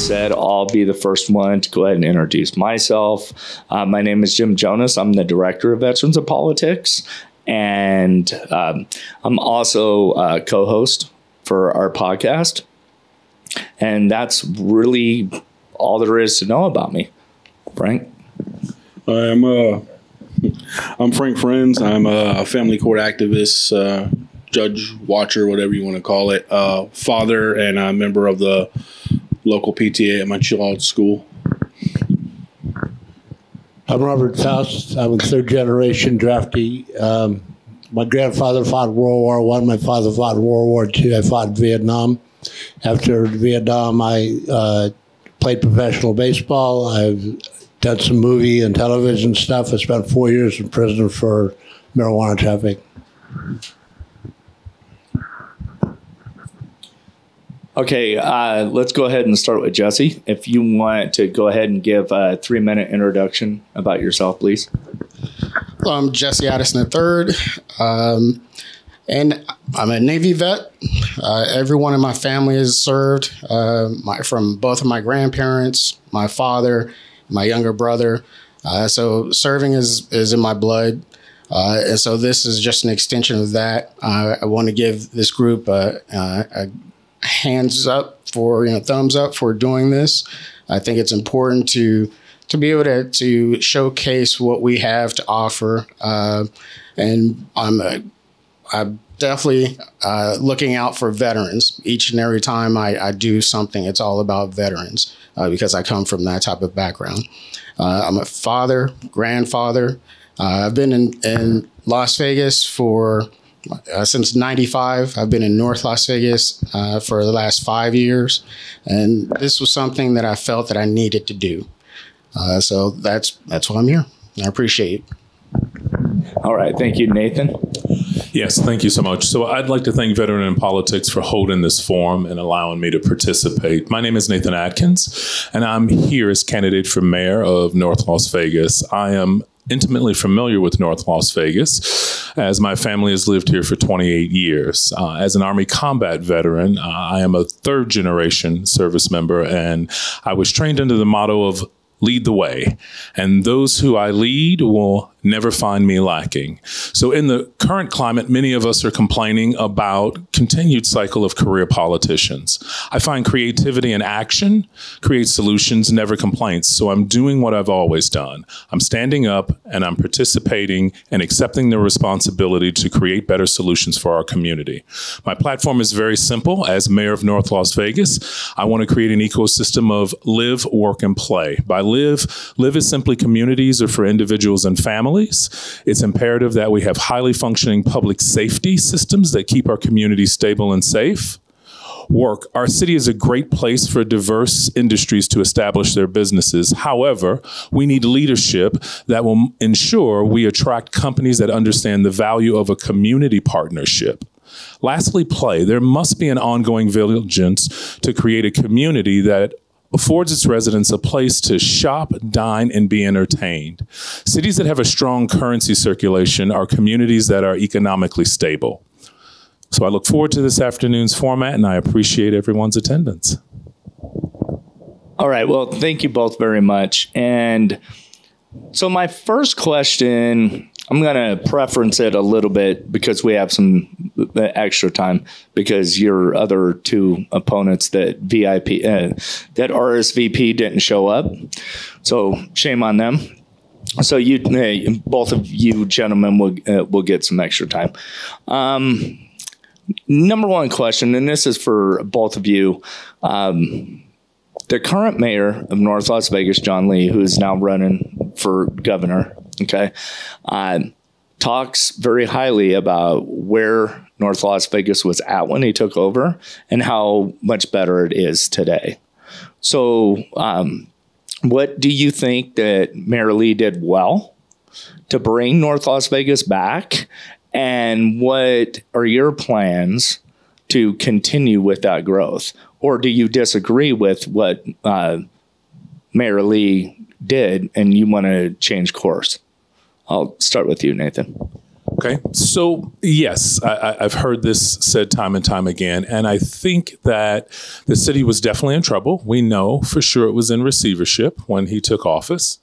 said, I'll be the first one to go ahead and introduce myself. My name is Jim Jonas. I'm the Director of Veterans of Politics, and I'm also a co-host for our podcast. And that's really all there is to know about me. Frank? I'm Frank Friends. I'm a family court activist, judge, watcher, whatever you want to call it, father, and a member of the local PTA at my child school. I'm Robert Faust. I'm a third-generation draftee. My grandfather fought World War I. My father fought World War II. I fought in Vietnam. After Vietnam, I played professional baseball. I've done some movie and television stuff. I spent 4 years in prison for marijuana trafficking. Okay, let's go ahead and start with Jessie. If you want to go ahead and give a 3-minute introduction about yourself, please. I'm Jessie Addison III, and I'm a Navy vet. Everyone in my family has served, from both of my grandparents, my father, my younger brother. So serving is in my blood. And so this is just an extension of that. I want to give this group a hands up thumbs up for doing this. I think it's important to be able to showcase what we have to offer. And I'm definitely looking out for veterans. Each and every time I do something, it's all about veterans because I come from that type of background. I'm a father, grandfather. I've been in Las Vegas for since '95. I've been in North Las Vegas for the last 5 years. And this was something that I felt that I needed to do. So that's why I'm here. I appreciate it. All right. Thank you, Nathan. Yes, thank you so much. So I'd like to thank Veteran in Politics for holding this forum and allowing me to participate. My name is Nathan Atkins, and I'm here as candidate for mayor of North Las Vegas. I am intimately familiar with North Las Vegas, as my family has lived here for 28 years. As an Army combat veteran, I am a third-generation service member, and I was trained under the motto of lead the way, and those who I lead will never find me lacking. So in the current climate, many of us are complaining about continued cycle of career politicians. I find creativity and action create solutions, never complaints. So I'm doing what I've always done. I'm standing up and I'm participating and accepting the responsibility to create better solutions for our community. My platform is very simple. As mayor of North Las Vegas, I want to create an ecosystem of live, work, and play. By live is simply communities or for individuals and families. It's imperative that we have highly functioning public safety systems that keep our communities stable and safe. Work. Our city is a great place for diverse industries to establish their businesses. However, we need leadership that will ensure we attract companies that understand the value of a community partnership. Lastly, play. There must be an ongoing vigilance to create a community that affords its residents a place to shop, dine, and be entertained. Cities that have a strong currency circulation are communities that are economically stable. So I look forward to this afternoon's format, and I appreciate everyone's attendance. All right. Well, thank you both very much. And so my first question, I'm going to preference it a little bit because we have some extra time because your other two opponents that that RSVP didn't show up. So shame on them. So both of you gentlemen will get some extra time. Number one question, and this is for both of you. The current mayor of North Las Vegas, John Lee, who is now running for governor, okay, talks very highly about where North Las Vegas was at when he took over and how much better it is today. So what do you think that Mayor Lee did well to bring North Las Vegas back? And what are your plans to continue with that growth? Or do you disagree with what Mayor Lee did and you want to change course? I'll start with you, Nathan. Okay, so yes, I've heard this said time and time again, and I think that the city was definitely in trouble. We know for sure it was in receivership when he took office.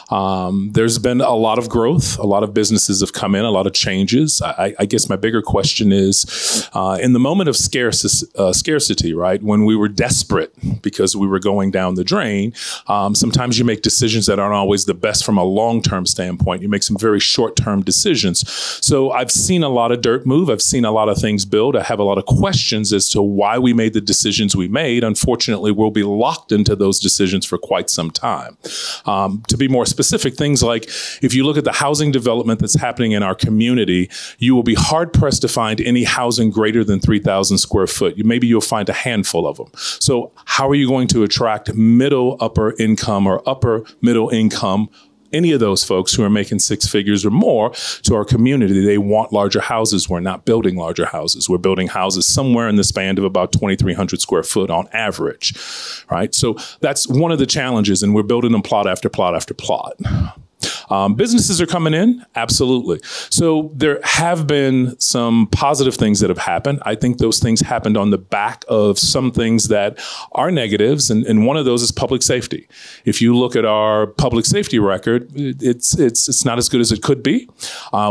There's been a lot of growth. A lot of businesses have come in, a lot of changes. I guess my bigger question is, in the moment of scarcity, right, when we were desperate because we were going down the drain, sometimes you make decisions that aren't always the best from a long-term standpoint. You make some very short-term decisions. So I've seen a lot of dirt move. I've seen a lot of things build. I have a lot of questions as to why we made the decisions we made. Unfortunately, we'll be locked into those decisions for quite some time. To be more specific, things like if you look at the housing development that's happening in our community, you will be hard pressed to find any housing greater than 3,000 square foot. Maybe you'll find a handful of them. So how are you going to attract middle, upper income or upper middle income, any of those folks who are making six figures or more to our community? They want larger houses. We're not building larger houses. We're building houses somewhere in the span of about 2,300 square foot on average, right? So that's one of the challenges, and we're building them plot after plot after plot. Businesses are coming in, absolutely. So there have been some positive things that have happened. I think those things happened on the back of some things that are negatives, and one of those is public safety. If you look at our public safety record, it's not as good as it could be.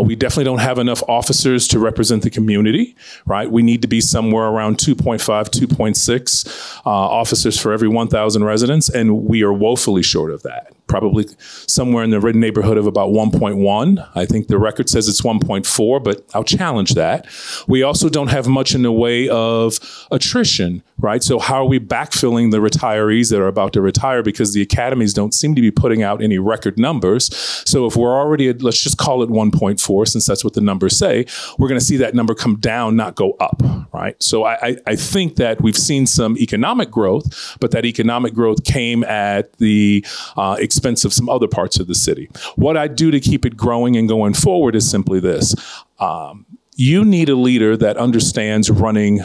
We definitely don't have enough officers to represent the community, right? We need to be somewhere around 2.5, 2.6 officers for every 1,000 residents, and we are woefully short of that. Probably somewhere in the neighborhood of about 1.1. I think the record says it's 1.4, but I'll challenge that. We also don't have much in the way of attrition, right? So how are we backfilling the retirees that are about to retire, because the academies don't seem to be putting out any record numbers. So if we're already at, let's just call it 1.4, since that's what the numbers say, we're going to see that number come down, not go up, right? So I think that we've seen some economic growth, but that economic growth came at the expense of some other parts of the city. What I do to keep it growing and going forward is simply this. You need a leader that understands running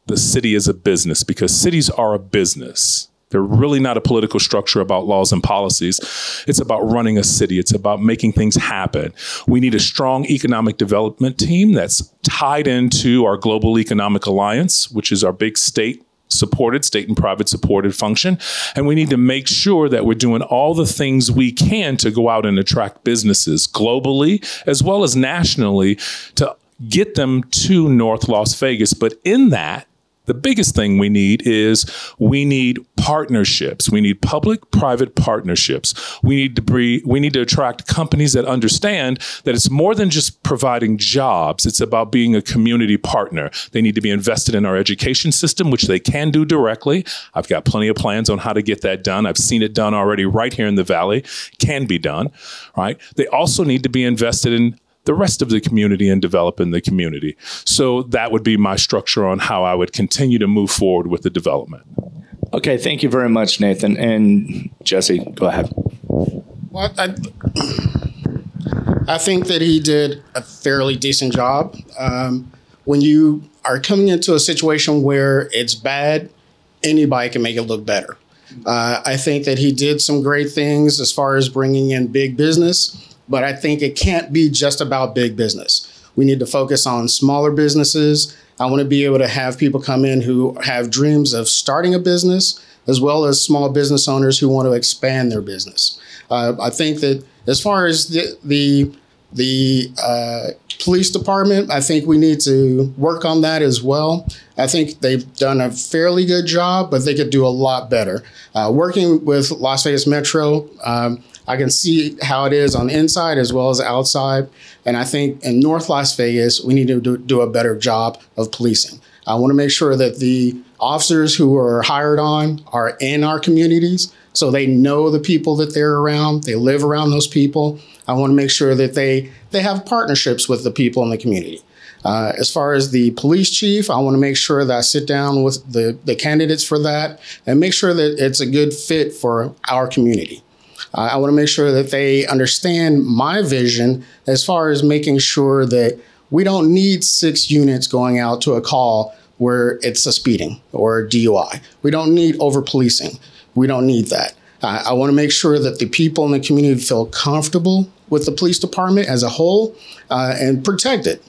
the city as a business, because cities are a business. They're really not a political structure about laws and policies. It's about running a city. It's about making things happen. We need a strong economic development team that's tied into our Global Economic Alliance, which is our big state and private supported function. And we need to make sure that we're doing all the things we can to go out and attract businesses globally as well as nationally to get them to North Las Vegas. But in that, the biggest thing we need partnerships. We need public-private partnerships. We need to attract companies that understand that it's more than just providing jobs. It's about being a community partner. They need to be invested in our education system, which they can do directly. I've got plenty of plans on how to get that done. I've seen it done already right here in the Valley. Can be done, right? They also need to be invested in the rest of the community and develop in the community. So that would be my structure on how I would continue to move forward with the development. Okay, thank you very much, Nathan. And Jessie, go ahead. Well, I think that he did a fairly decent job. When you are coming into a situation where it's bad, anybody can make it look better. I think that he did some great things as far as bringing in big business. But I think it can't be just about big business. We need to focus on smaller businesses. I want to be able to have people come in who have dreams of starting a business, as well as small business owners who want to expand their business. I think that as far as the police department, I think we need to work on that as well. I think they've done a fairly good job, but they could do a lot better. Working with Las Vegas Metro, I can see how it is on the inside as well as outside. And I think in North Las Vegas, we need to do a better job of policing. I want to make sure that the officers who are hired on are in our communities, so they know the people that they're around, they live around those people. I want to make sure that they have partnerships with the people in the community. As far as the police chief, I want to make sure that I sit down with the candidates for that and make sure that it's a good fit for our community. I want to make sure that they understand my vision as far as making sure that we don't need 6 units going out to a call where it's a speeding or a DUI. We don't need over-policing. We don't need that. I want to make sure that the people in the community feel comfortable with the police department as a whole and protect it.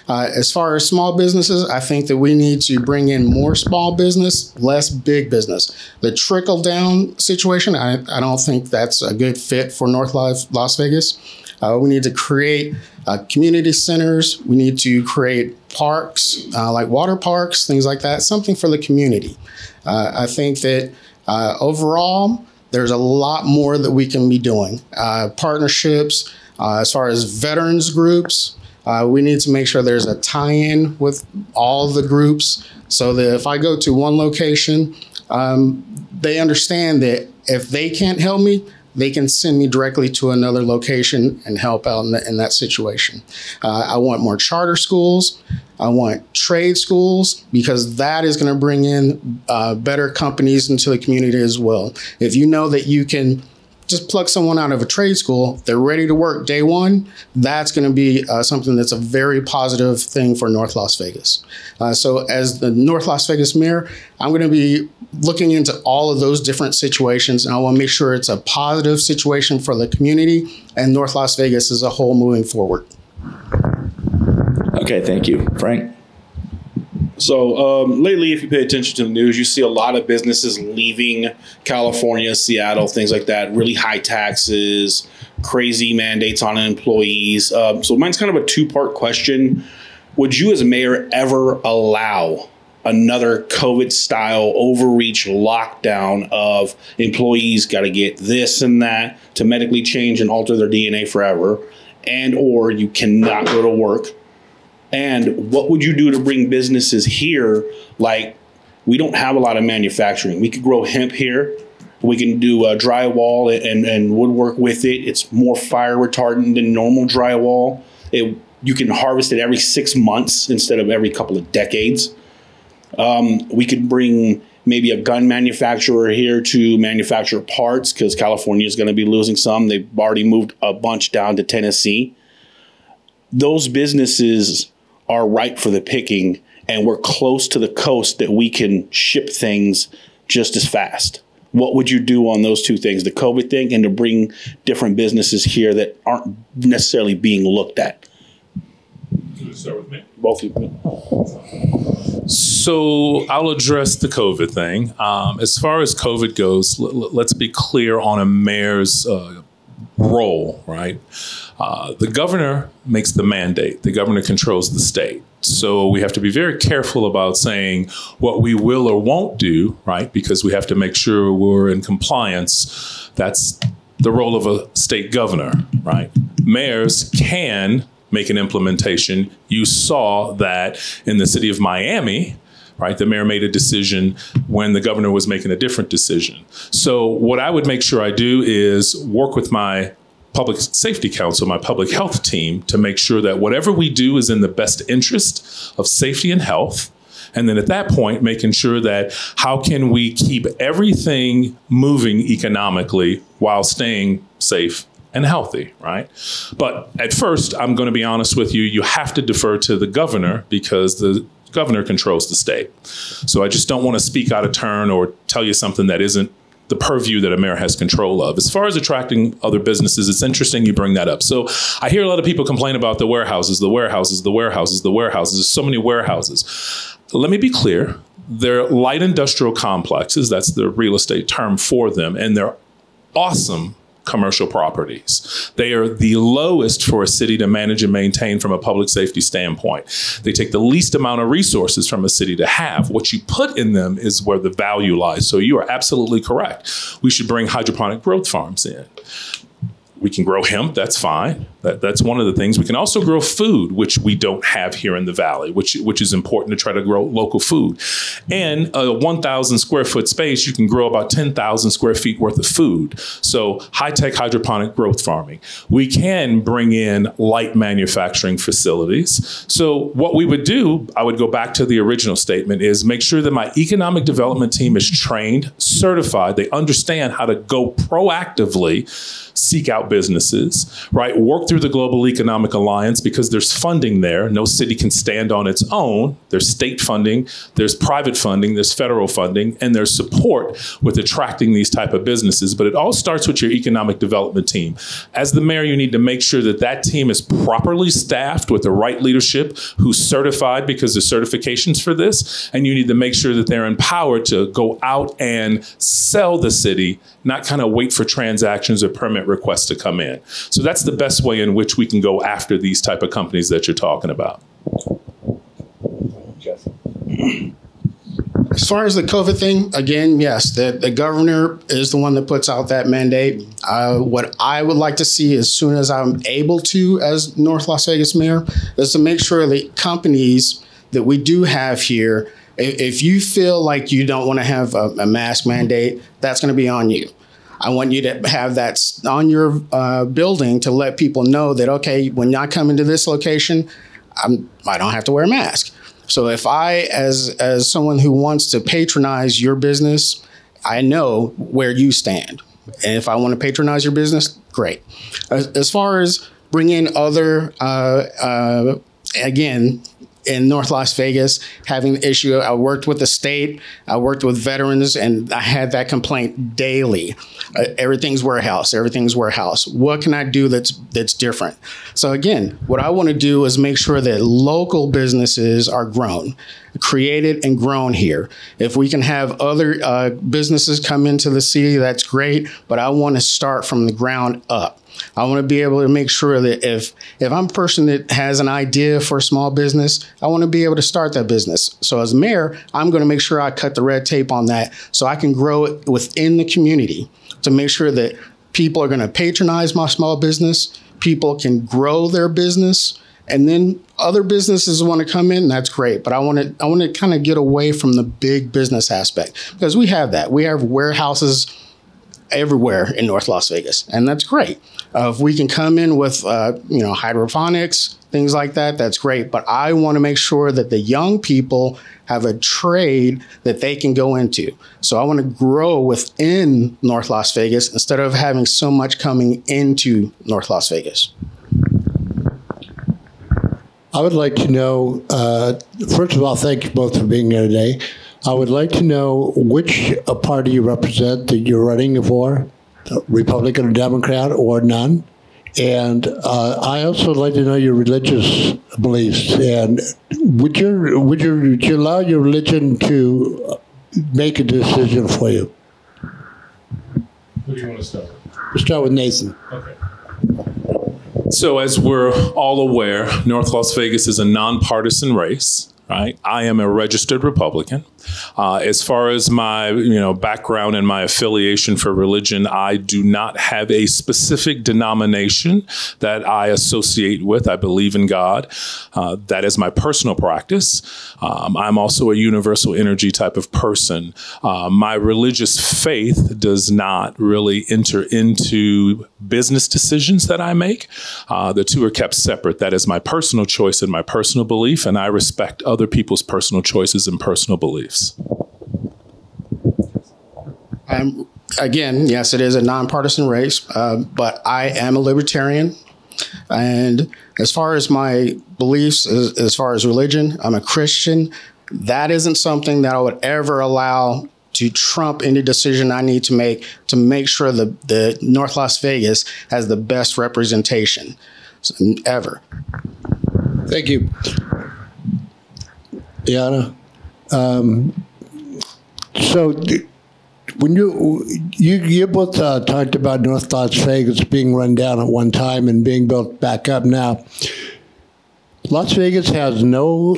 As far as small businesses, I think that we need to bring in more small business, less big business. The trickle down situation, I don't think that's a good fit for North Las Vegas. We need to create community centers. We need to create parks, like water parks, things like that, something for the community. I think that overall, there's a lot more that we can be doing. Partnerships, as far as veterans groups, we need to make sure there's a tie-in with all the groups so that if I go to one location, they understand that if they can't help me, they can send me directly to another location and help out in that situation. I want more charter schools. I want trade schools because that is going to bring in better companies into the community as well. If you know that you can just pluck someone out of a trade school, they're ready to work day one, that's going to be something that's a very positive thing for North Las Vegas. So as the North Las Vegas mayor, I'm going to be looking into all of those different situations, and I want to make sure it's a positive situation for the community and North Las Vegas as a whole moving forward. Okay, thank you. Frank? So lately, if you pay attention to the news, you see a lot of businesses leaving California, Seattle, things like that, really high taxes, crazy mandates on employees. So mine's kind of a two-part question. Would you as mayor ever allow another COVID-style overreach lockdown of employees got to get this and that to medically change and alter their DNA forever, and or you cannot go to work? And what would you do to bring businesses here? Like, we don't have a lot of manufacturing. We could grow hemp here. We can do drywall and woodwork with it. It's more fire retardant than normal drywall. You can harvest it every 6 months instead of every couple of decades. We could bring maybe a gun manufacturer here to manufacture parts because California is going to be losing some. They've already moved a bunch down to Tennessee. Those businesses are ripe for the picking, and we're close to the coast that we can ship things just as fast. What would you do on those two things, the COVID thing and to bring different businesses here that aren't necessarily being looked at? Can you start with me? Both of you. So I'll address the COVID thing. As far as COVID goes, let's be clear on a mayor's role, right? The governor makes the mandate. The governor controls the state. So we have to be very careful about saying what we will or won't do, right? Because we have to make sure we're in compliance. That's the role of a state governor, right? Mayors can make an implementation. You saw that in the city of Miami, right? The mayor made a decision when the governor was making a different decision. So what I would make sure I do is work with my public safety council, my public health team, to make sure that whatever we do is in the best interest of safety and health. And then at that point, making sure that how can we keep everything moving economically while staying safe and healthy, right? But at first, I'm going to be honest with you, you have to defer to the governor because the governor controls the state. So I just don't want to speak out of turn or tell you something that isn't the purview that a mayor has control of. As far as attracting other businesses, it's interesting you bring that up. So I hear a lot of people complain about the warehouses. There's so many warehouses. Let me be clear. They're light industrial complexes. That's the real estate term for them. And they're awesome commercial properties. They are the lowest for a city to manage and maintain from a public safety standpoint. They take the least amount of resources from a city to have. What you put in them is where the value lies. So you are absolutely correct. We should bring hydroponic growth farms in. We can grow hemp, that's fine. That's one of the things. We can also grow food, which we don't have here in the Valley, which is important to try to grow local food. And a 1,000 square foot space, you can grow about 10,000 square feet worth of food. So high-tech hydroponic growth farming. We can bring in light manufacturing facilities. So what we would do, I would go back to the original statement, is make sure that my economic development team is trained certified. They understand how to go proactively seek out businesses, right? Work through the Global Economic Alliance because there's funding there. No city can stand on its own. There's state funding, there's private funding, there's federal funding, and there's support with attracting these type of businesses. But it all starts with your economic development team. As the mayor, you need to make sure that that team is properly staffed with the right leadership who's certified because there's certifications for this. And you need to make sure that they're empowered to go out and sell the city, not kind of wait for transactions or permit requests to come in. So that's the best way in which we can go after these type of companies that you're talking about. As far as the COVID thing, again, yes, the governor is the one that puts out that mandate. What I would like to see as soon as I'm able to as North Las Vegas mayor is to make sure that companies that we do have here, if you feel like you don't want to have a mask mandate, that's going to be on you. I want you to have that on your building to let people know that, okay, when I come into this location, I don't have to wear a mask. So if I, as someone who wants to patronize your business, I know where you stand. And if I want to patronize your business, great. As far as bringing other, again, in North Las Vegas, having the issue, I worked with the state, I worked with veterans, and I had that complaint daily. Everything's warehouse, everything's warehouse. What can I do that's different? So again, what I want to do is make sure that local businesses are grown, created and grown here. If we can have other businesses come into the city, that's great, but I want to start from the ground up. I want to be able to make sure that if I'm a person that has an idea for a small business, I want to be able to start that business. So as mayor, I'm going to make sure I cut the red tape on that so I can grow it within the community to make sure that people are going to patronize my small business, people can grow their business, and then other businesses want to come in, that's great. But I want to kind of get away from the big business aspect because we have that. We have warehouses everywhere in North Las Vegas, and that's great. If we can come in with, hydroponics, things like that, that's great. But I want to make sure that the young people have a trade that they can go into. So I want to grow within North Las Vegas instead of having so much coming into North Las Vegas. I would like to know, first of all, thank you both for being here today. I would like to know which party you represent that you're running for, Republican or Democrat or none. And I also would like to know your religious beliefs. And would you allow your religion to make a decision for you? Who do you want to start with? We'll start with Nathan. Okay. So as we're all aware, North Las Vegas is a nonpartisan race. Right. I am a registered Republican. As far as my, background and my affiliation for religion, I do not have a specific denomination that I associate with. I believe in God. That is my personal practice. I'm also a universal energy type of person. My religious faith does not really enter into business decisions that I make. The two are kept separate. That is my personal choice and my personal belief, and I respect other people's personal choices and personal beliefs. Again, yes, it is a nonpartisan race, but I am a libertarian. And as far as my beliefs, as far as religion, I'm a Christian. That isn't something that I would ever allow to trump any decision I need to make sure the North Las Vegas has the best representation ever. Thank you. Yana, so when you both talked about North Las Vegas being run down at one time and being built back up now, Las Vegas has no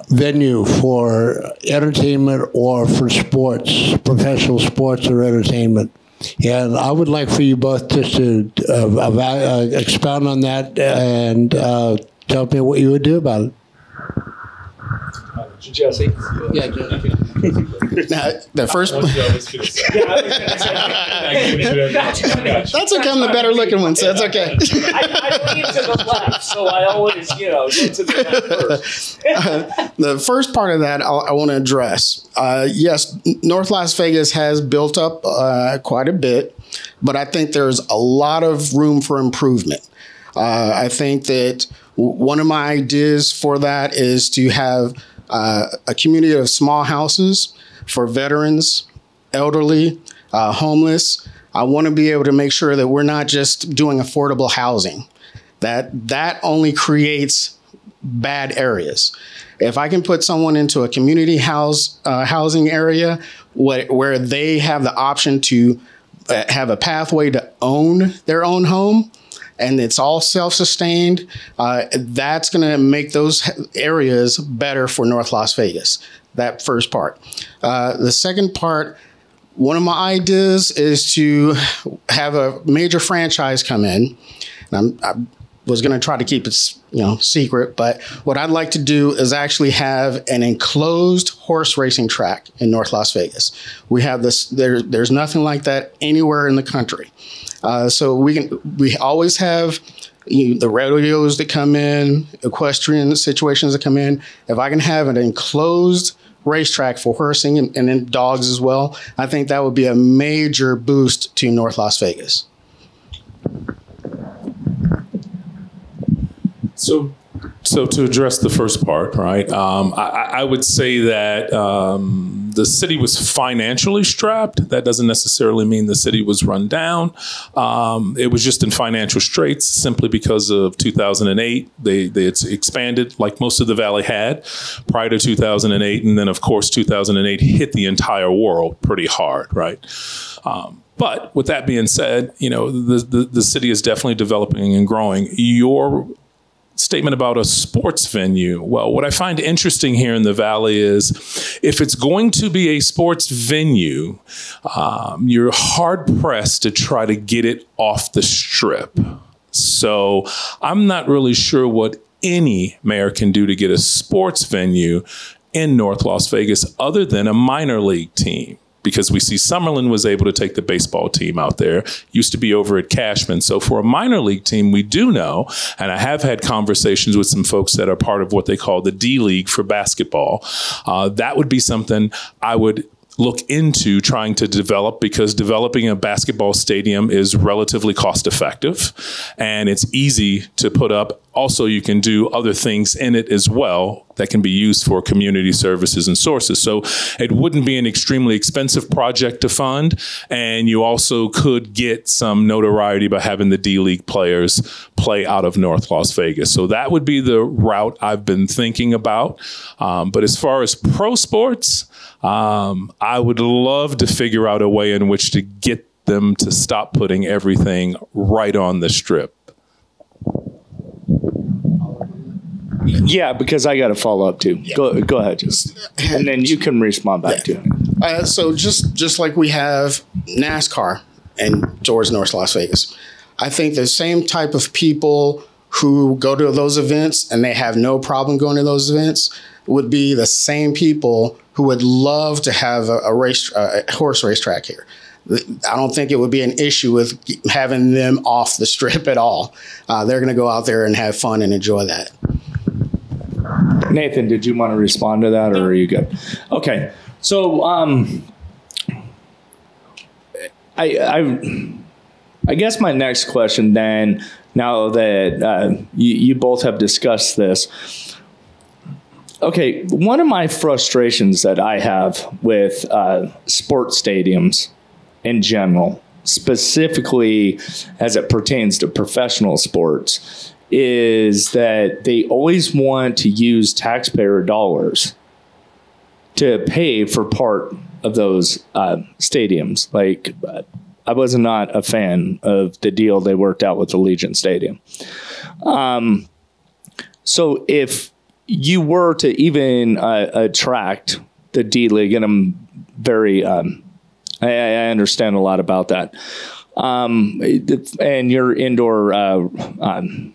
venue for entertainment or for sports, professional sports or entertainment. And I would like for you both just to expound on that and tell me what you would do about it. Jessie? Yeah, Jessie. Now, the first. That's okay. I'm the better looking one, so that's okay. I lean to the left, so I always, go to the left first. The first part of that I want to address. Yes, North Las Vegas has built up quite a bit, but I think there's a lot of room for improvement. I think that one of my ideas for that is to have a community of small houses for veterans, elderly, homeless. I want to be able to make sure that we're not just doing affordable housing. That only creates bad areas. If I can put someone into a community housing area where they have the option to have a pathway to own their own home, and it's all self-sustained, that's going to make those areas better for North Las Vegas. That first part. The second part, one of my ideas is to have a major franchise come in. And I was going to try to keep it, secret, but what I'd like to do is actually have an enclosed horse racing track in North Las Vegas. We have this. There's nothing like that anywhere in the country. So we always have the rodeos that come in, equestrian situations that come in. If I can have an enclosed racetrack for horsing and then dogs as well, I think that would be a major boost to North Las Vegas. So to address the first part, right? I would say that the city was financially strapped. That doesn't necessarily mean the city was run down. It was just in financial straits simply because of 2008. They expanded like most of the Valley had prior to 2008. And then, of course, 2008 hit the entire world pretty hard, right? But with that being said, the city is definitely developing and growing. Your statement about a sports venue. Well, what I find interesting here in the Valley is if it's going to be a sports venue, you're hard pressed to try to get it off the strip. So I'm not really sure what any mayor can do to get a sports venue in North Las Vegas other than a minor league team. Because we see Summerlin was able to take the baseball team out there, used to be over at Cashman. So for a minor league team, we do know, and I have had conversations with some folks that are part of what they call the D League for basketball. That would be something I would look into trying to develop, because developing a basketball stadium is relatively cost effective and it's easy to put up. Also, you can do other things in it as well that can be used for community services and sources. So it wouldn't be an extremely expensive project to fund. And you also could get some notoriety by having the D-League players play out of North Las Vegas. So that would be the route I've been thinking about. But as far as pro sports, I would love to figure out a way in which to get them to stop putting everything right on the strip. Yeah, because I got to follow up too. Yeah. Go ahead, and then you can respond back to it. So just like we have NASCAR and towards North Las Vegas, I think the same type of people who go to those events and they have no problem going to those events would be the same people who would love to have a horse racetrack here. I don't think it would be an issue with having them off the strip at all. They're going to go out there and have fun and enjoy that. Nathan, did you want to respond to that, or are you good? Okay, so I guess my next question then, now that you both have discussed this, okay, one of my frustrations that I have with sports stadiums in general, specifically as it pertains to professional sports, is that they always want to use taxpayer dollars to pay for part of those stadiums. Like, I was not a fan of the deal they worked out with Allegiant Stadium. So if you were to even attract the D-League, and I'm very, I understand a lot about that, and your indoor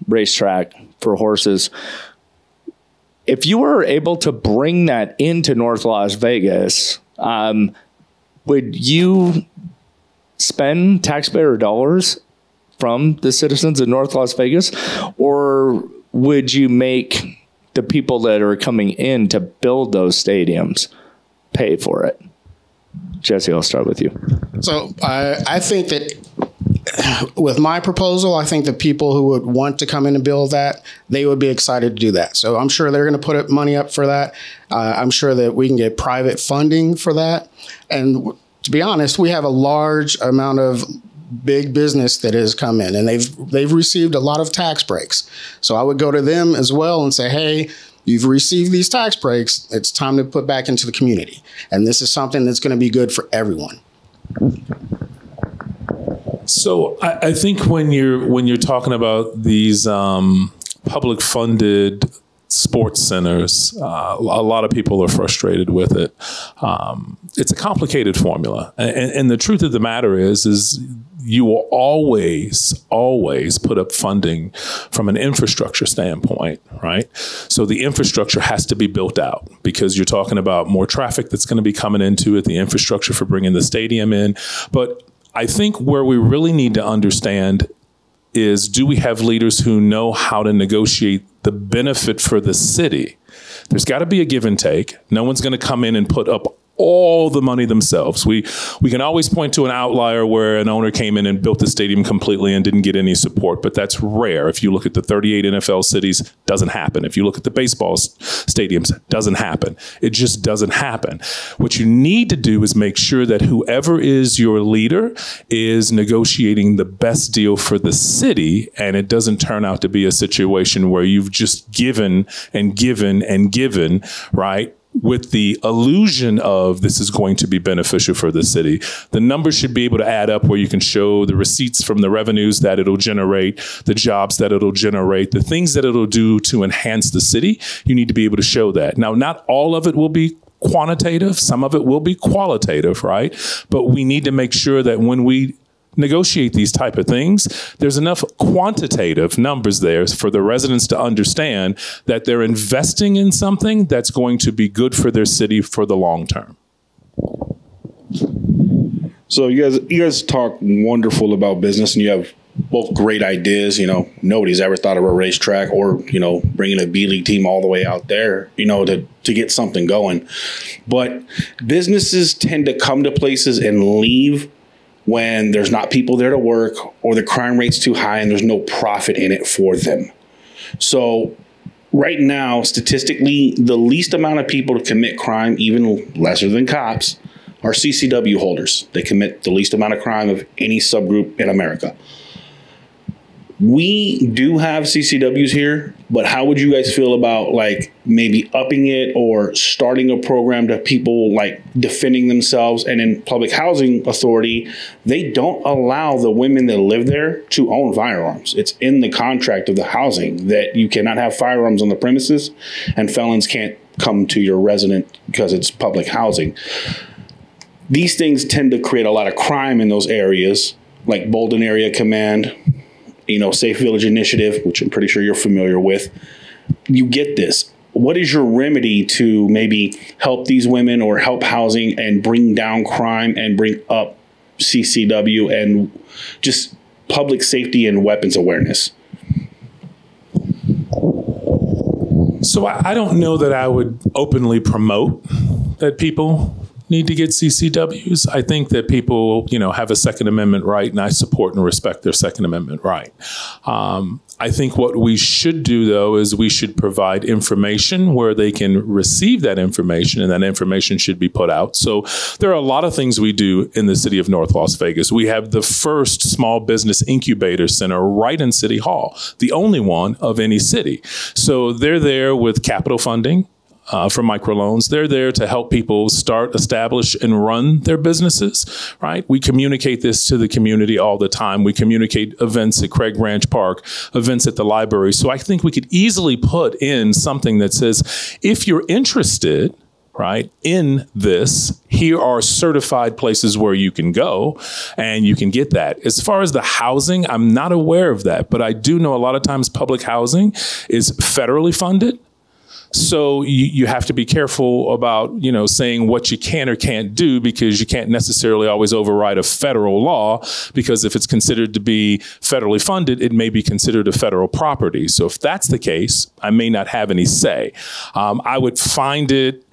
racetrack for horses, if you were able to bring that into North Las Vegas, would you spend taxpayer dollars from the citizens of North Las Vegas, or would you make the people that are coming in to build those stadiums pay for it? Jessie, I'll start with you. So I think that with my proposal, I think the people who would want to come in and build that, they would be excited to do that. So I'm sure they're going to put money up for that. I'm sure that we can get private funding for that. And to be honest, we have a large amount of big business that has come in, and they've received a lot of tax breaks. So I would go to them as well and say, hey, you've received these tax breaks. It's time to put back into the community. And this is something that's going to be good for everyone. So I think when you're talking about these public funded sports centers, a lot of people are frustrated with it. It's a complicated formula. And the truth of the matter is you will always put up funding from an infrastructure standpoint, right? So the infrastructure has to be built out because you're talking about more traffic that's going to be coming into it, the infrastructure for bringing the stadium in. But I think where we really need to understand is, do we have leaders who know how to negotiate the benefit for the city? There's got to be a give and take. No one's going to come in and put up all the money themselves. We can always point to an outlier where an owner came in and built the stadium completely and didn't get any support, but that's rare. If you look at the 38 NFL cities, doesn't happen. If you look at the baseball stadiums, doesn't happen. It just doesn't happen. What you need to do is make sure that whoever is your leader is negotiating the best deal for the city, and it doesn't turn out to be a situation where you've just given and given and given, right? With the illusion of this is going to be beneficial for the city. The numbers should be able to add up where you can show the receipts from the revenues that it'll generate, the jobs that it'll generate, the things that it'll do to enhance the city. You need to be able to show that. Now, not all of it will be quantitative. Some of it will be qualitative, right? But we need to make sure that when we negotiate these type of things, there's enough quantitative numbers there for the residents to understand that they're investing in something that's going to be good for their city for the long term. So you guys talk wonderful about business, and you have both great ideas. You know, nobody's ever thought of a racetrack or, you know, bringing a B-League team all the way out there, you know, to get something going. But businesses tend to come to places and leave when there's not people there to work, or the crime rate's too high and there's no profit in it for them. So right now, statistically, the least amount of people to commit crime, even lesser than cops, are CCW holders. They commit the least amount of crime of any subgroup in America. We do have CCWs here, but how would you guys feel about like maybe upping it or starting a program to people like defending themselves? And in public housing authority, they don't allow the women that live there to own firearms. It's in the contract of the housing that you cannot have firearms on the premises, and felons can't come to your resident because it's public housing. These things tend to create a lot of crime in those areas, like Bolden Area Command, you know, Safe Village Initiative, which I'm pretty sure you're familiar with. You get this. What is your remedy to maybe help these women or help housing and bring down crime and bring up CCW and just public safety and weapons awareness? So I don't know that I would openly promote that people need to get CCWs. I think that people, you know, have a Second Amendment right, and I support and respect their Second Amendment right. I think what we should do, though, is we should provide information where they can receive that information, and that information should be put out. So there are a lot of things we do in the city of North Las Vegas. We have the first small business incubator center right in City Hall, the only one of any city. So they're there with capital funding for microloans. They're there to help people start, establish, and run their businesses, right? We communicate this to the community all the time. We communicate events at Craig Ranch Park, events at the library. So I think we could easily put in something that says, if you're interested, right, in this, here are certified places where you can go and you can get that. As far as the housing, I'm not aware of that, but I do know a lot of times public housing is federally funded. So you have to be careful about, saying what you can or can't do, because you can't necessarily always override a federal law, because if it's considered to be federally funded, it may be considered a federal property. So if that's the case, I may not have any say. I would find it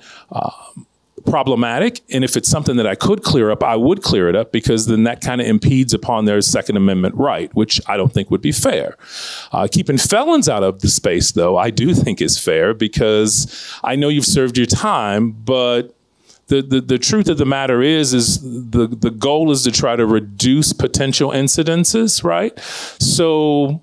problematic. And if it's something that I could clear up, I would clear it up, because then that kind of impedes upon their Second Amendment right, which I don't think would be fair. Keeping felons out of the space, though, I do think is fair, because I know you've served your time, but the truth of the matter is the goal is to try to reduce potential incidences, right? So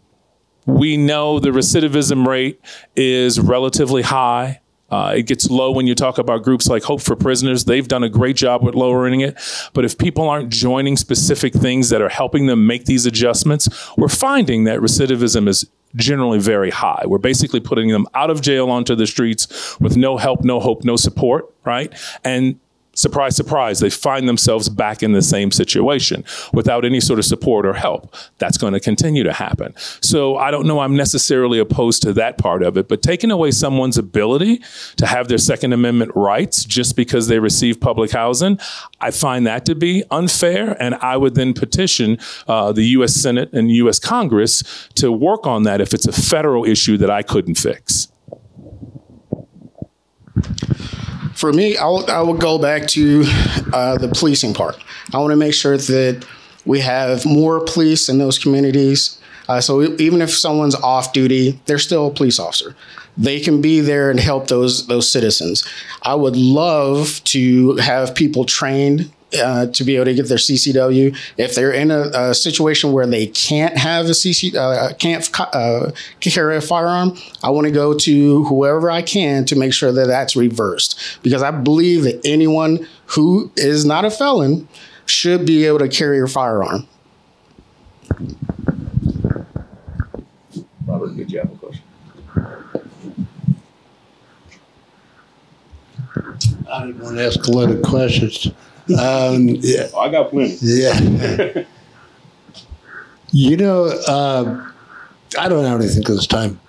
we know the recidivism rate is relatively high. It gets low when you talk about groups like Hope for Prisoners. They've done a great job with lowering it. But if people aren't joining specific things that are helping them make these adjustments, we're finding that recidivism is generally very high. We're basically putting them out of jail onto the streets with no help, no hope, no support, right? And surprise, surprise, they find themselves back in the same situation without any sort of support or help. That's going to continue to happen. So I don't know I'm necessarily opposed to that part of it, but taking away someone's ability to have their Second Amendment rights just because they receive public housing, I find that to be unfair. And I would then petition the U.S. Senate and U.S. Congress to work on that if it's a federal issue that I couldn't fix. For me, I would go back to the policing part. I want to make sure that we have more police in those communities. So even if someone's off duty, they're still a police officer. They can be there and help those citizens. I would love to have people trained to be able to get their CCW. If they're in a situation where they can't have a can't carry a firearm, I want to go to whoever I can to make sure that that's reversed. Because I believe that anyone who is not a felon should be able to carry a firearm. Robert, did you have a question? I didn't want to ask a lot of questions. Yeah. I got plenty. Yeah. I don't have anything this time.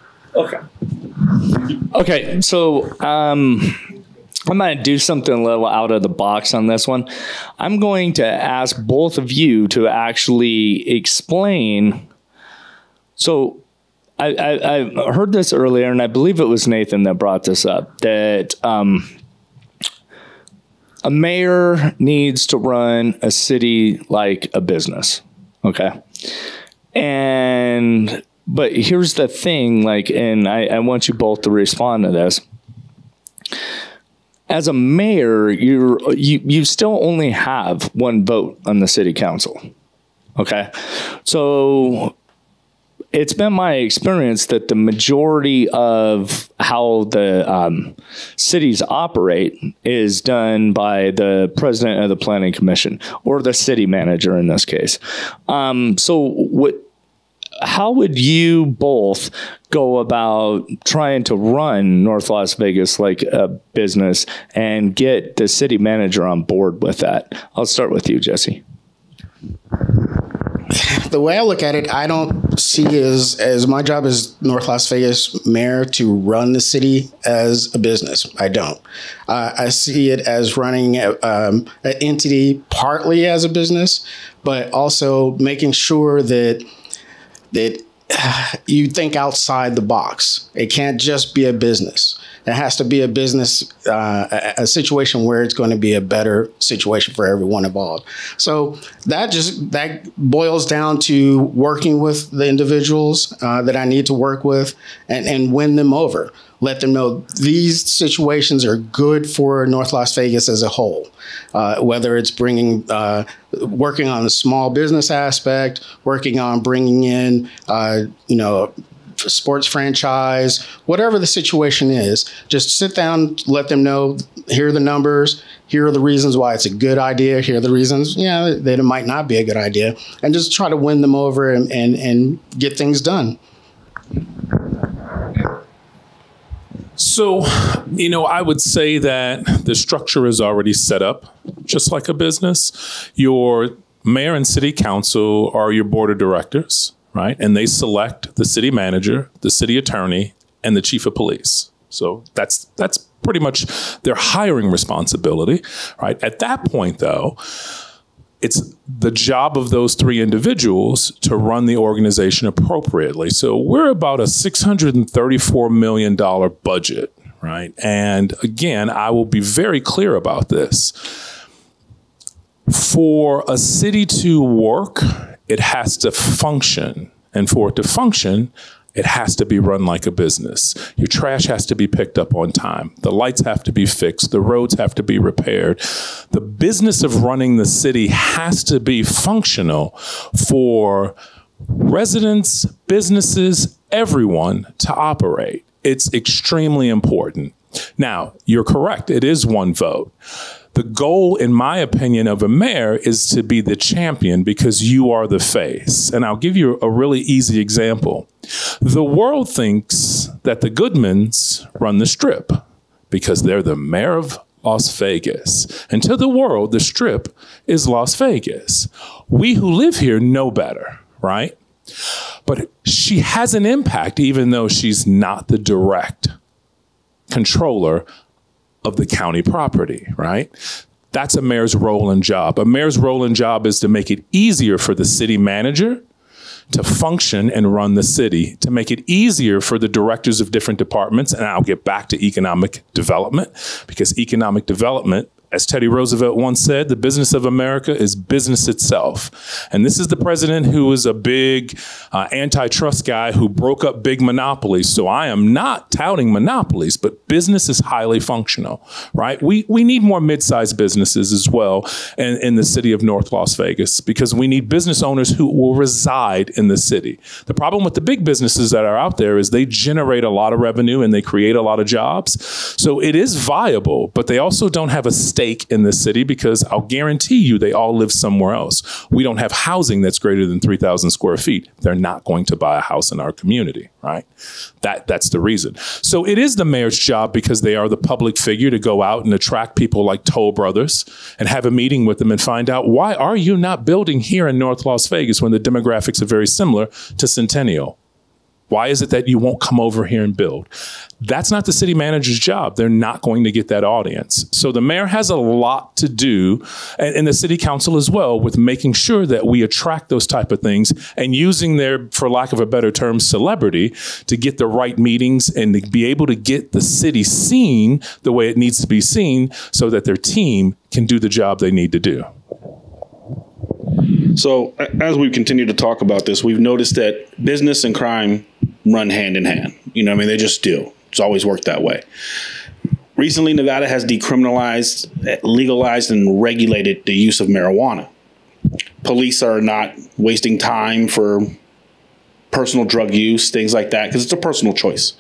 Okay, so I'm going to do something a little out of the box on this one. I'm going to ask both of you to actually explain. So I heard this earlier, and I believe it was Nathan that brought this up, that a mayor needs to run a city like a business, okay? But here's the thing, and I want you both to respond to this. As a mayor, you still only have one vote on the city council, okay? So it's been my experience that the majority of how the cities operate is done by the president of the planning commission or the city manager in this case. How would you both go about trying to run North Las Vegas like a business and get the city manager on board with that? I'll start with you, Jessie. The way I look at it, I don't see as my job as North Las Vegas mayor to run the city as a business. I don't. I see it as running an entity partly as a business, but also making sure that you think outside the box. It can't just be a business. It has to be a business, a situation where it's going to be a better situation for everyone involved. So that boils down to working with the individuals that I need to work with and win them over. Let them know these situations are good for North Las Vegas as a whole, whether it's working on the small business aspect, working on bringing in, sports franchise, whatever the situation is, just sit down, let them know, here are the numbers, here are the reasons why it's a good idea, here are the reasons, that it might not be a good idea, and just try to win them over and get things done. So, I would say that the structure is already set up just like a business. Your mayor and city council are your board of directors, right? And they select the city manager, the city attorney, and the chief of police, So that's pretty much their hiring responsibility, right? At that point, though, it's the job of those three individuals to run the organization appropriately. So we're about a $634 million budget, right? And again, I will be very clear about this. For a city to work, it has to function. And for it to function, it has to be run like a business. Your trash has to be picked up on time. The lights have to be fixed. The roads have to be repaired. The business of running the city has to be functional for residents, businesses, everyone to operate. It's extremely important. Now, you're correct. It is one vote. The goal, in my opinion, of a mayor is to be the champion because you are the face. And I'll give you a really easy example. The world thinks that the Goodmans run the Strip because they're the mayor of Las Vegas. And to the world, the Strip is Las Vegas. We who live here know better, right? But she has an impact even though she's not the direct controller of the county property, right? That's a mayor's role and job. A mayor's role and job is to make it easier for the city manager to function and run the city, to make it easier for the directors of different departments. And I'll get back to economic development, because economic development, as Teddy Roosevelt once said, the business of America is business itself. And this is the president who was a big antitrust guy who broke up big monopolies. So I am not touting monopolies, but business is highly functional, right? We need more mid-sized businesses as well in the city of North Las Vegas, because we need business owners who will reside in the city. The problem with the big businesses that are out there is they generate a lot of revenue and they create a lot of jobs. So it is viable, but they also don't have a stake in the city, because I'll guarantee you they all live somewhere else. We don't have housing that's greater than 3,000 square feet. They're not going to buy a house in our community, right? That's the reason. So it is the mayor's job, because they are the public figure, to go out and attract people like Toll Brothers and have a meeting with them and find out, why are you not building here in North Las Vegas when the demographics are very similar to Centennial? Why is it that you won't come over here and build? That's not the city manager's job. They're not going to get that audience. So the mayor has a lot to do, and the city council as well, with making sure that we attract those type of things and using their, for lack of a better term, celebrity to get the right meetings and to be able to get the city seen the way it needs to be seen so that their team can do the job they need to do. So as we continue to talk about this, we've noticed that business and crime run hand in hand. You know what I mean? They just do. It's always worked that way. Recently, Nevada has decriminalized, legalized, and regulated the use of marijuana. Police are not wasting time for personal drug use, things like that, because it's a personal choice.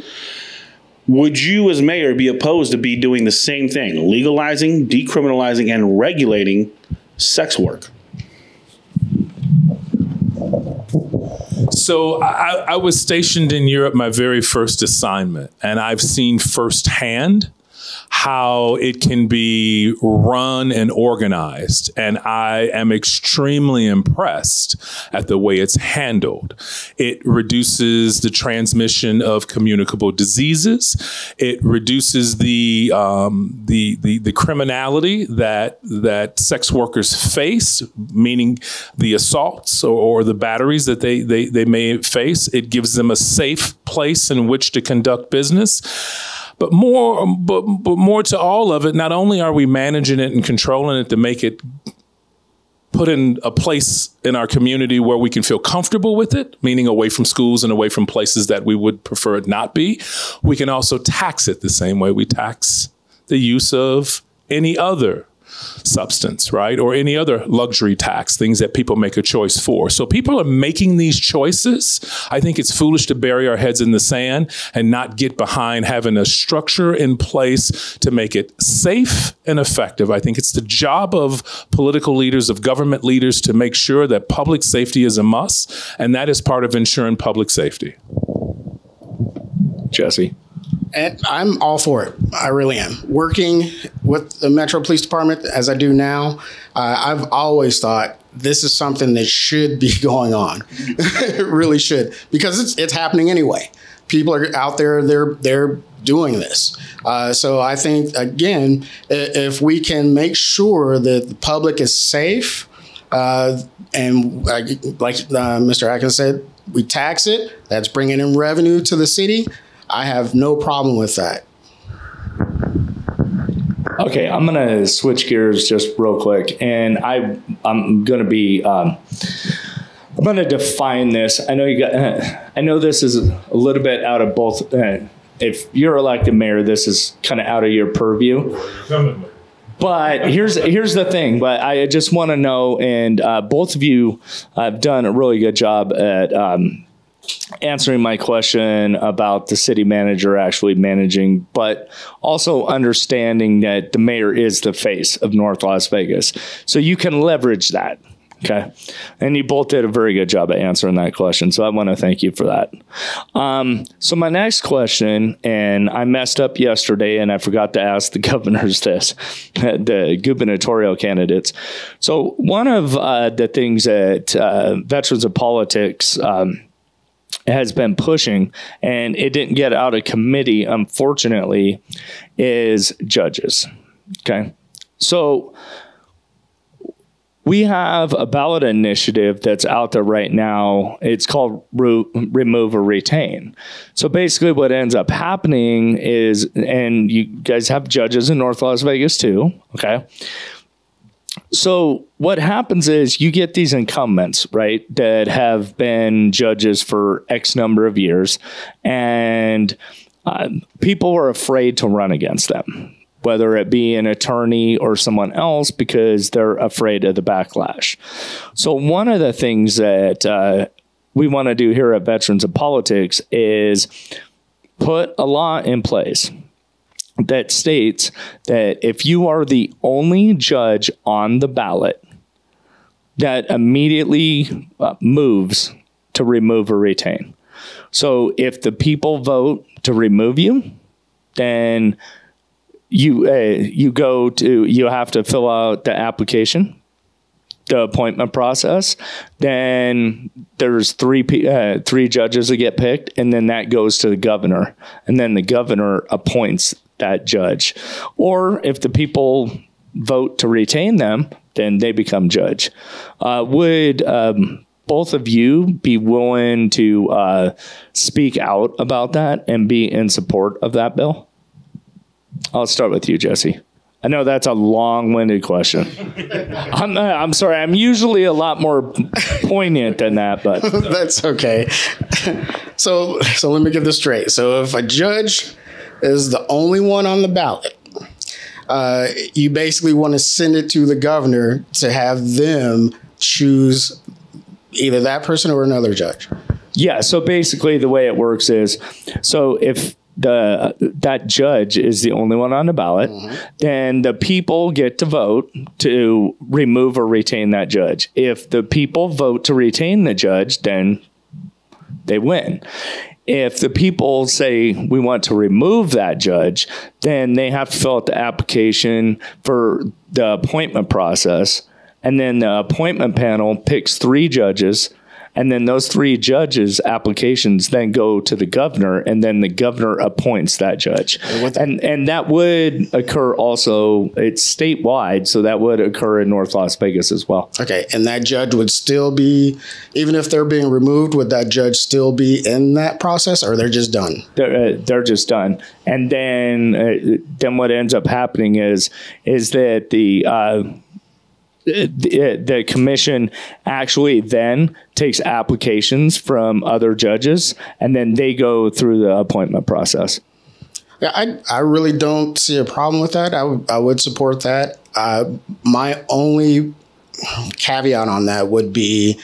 Would you as mayor be opposed to be doing the same thing, legalizing, decriminalizing, and regulating sex work? So I was stationed in Europe my very first assignment, and I've seen firsthand how it can be run and organized. And I am extremely impressed at the way it's handled. It reduces the transmission of communicable diseases. It reduces the criminality that sex workers face, meaning the assaults or the batteries that they may face. It gives them a safe place in which to conduct business. But more to all of it, not only are we managing it and controlling it to make it put in a place in our community where we can feel comfortable with it, meaning away from schools and away from places that we would prefer it not be, we can also tax it the same way we tax the use of any other substance, right? Or any other luxury tax, things that people make a choice for. So people are making these choices. I think it's foolish to bury our heads in the sand and not get behind having a structure in place to make it safe and effective. I think it's the job of political leaders, of government leaders, to make sure that public safety is a must, and that is part of ensuring public safety. Jessie? And I'm all for it. I really am. Working with the Metro Police Department as I do now, I've always thought this is something that should be going on. It really should, because it's happening anyway. people are out there. They're doing this. So I think, again, if we can make sure that the public is safe, and like Mr. Atkins said, we tax it. That's bringing in revenue to the city. I have no problem with that. Okay, I'm gonna switch gears just real quick, and I'm gonna be I'm gonna define this. I know I know this is a little bit out of both. If you're elected mayor, this is kind of out of your purview. But here's the thing. But I just want to know, and both of you have done a really good job at answering my question about the city manager actually managing, but also understanding that the mayor is the face of North Las Vegas. So you can leverage that. Okay. And you both did a very good job at answering that question. So I want to thank you for that. So my next question, and I messed up yesterday and I forgot to ask the governors this, the gubernatorial candidates. So one of the things that Veterans of Politics has been pushing, and it didn't get out of committee, unfortunately, is judges. Okay. So we have a ballot initiative that's out there right now. It's called Remove or Retain. So basically what ends up happening is, and you guys have judges in North Las Vegas too, okay? So what happens is you get these incumbents, right, that have been judges for X number of years, and people are afraid to run against them, whether it be an attorney or someone else, because they're afraid of the backlash. So one of the things that we want to do here at Veterans of Politics is put a law in place that states that if you are the only judge on the ballot, that immediately moves to remove or retain. So if the people vote to remove you, then you have to fill out the application, the appointment process. Then there's three judges that get picked, and then that goes to the governor, and then the governor appoints that judge. Or if the people vote to retain them, then they become judge. Would both of you be willing to speak out about that and be in support of that bill? I'll start with you, Jessie. I know that's a long-winded question. I'm sorry. I'm usually a lot more poignant than that, but that's okay. So let me get this straight. So if a judge is the only one on the ballot, you basically want to send it to the governor to have them choose either that person or another judge. Yeah. So basically the way it works is, so if that judge is the only one on the ballot, then the people get to vote to remove or retain that judge. If the people vote to retain the judge, then they win. If the people say we want to remove that judge, then they have to fill out the application for the appointment process. And then the appointment panel picks 3 judges. And then those 3 judges' applications then go to the governor, and then the governor appoints that judge. And that would occur also, it's statewide, so that would occur in North Las Vegas as well. Okay, and that judge would still be, even if they're being removed, would that judge still be in that process, or they're just done? They're just done. And then what ends up happening is that the commission actually then takes applications from other judges, and then they go through the appointment process. Yeah, I really don't see a problem with that. I would support that. My only caveat on that would be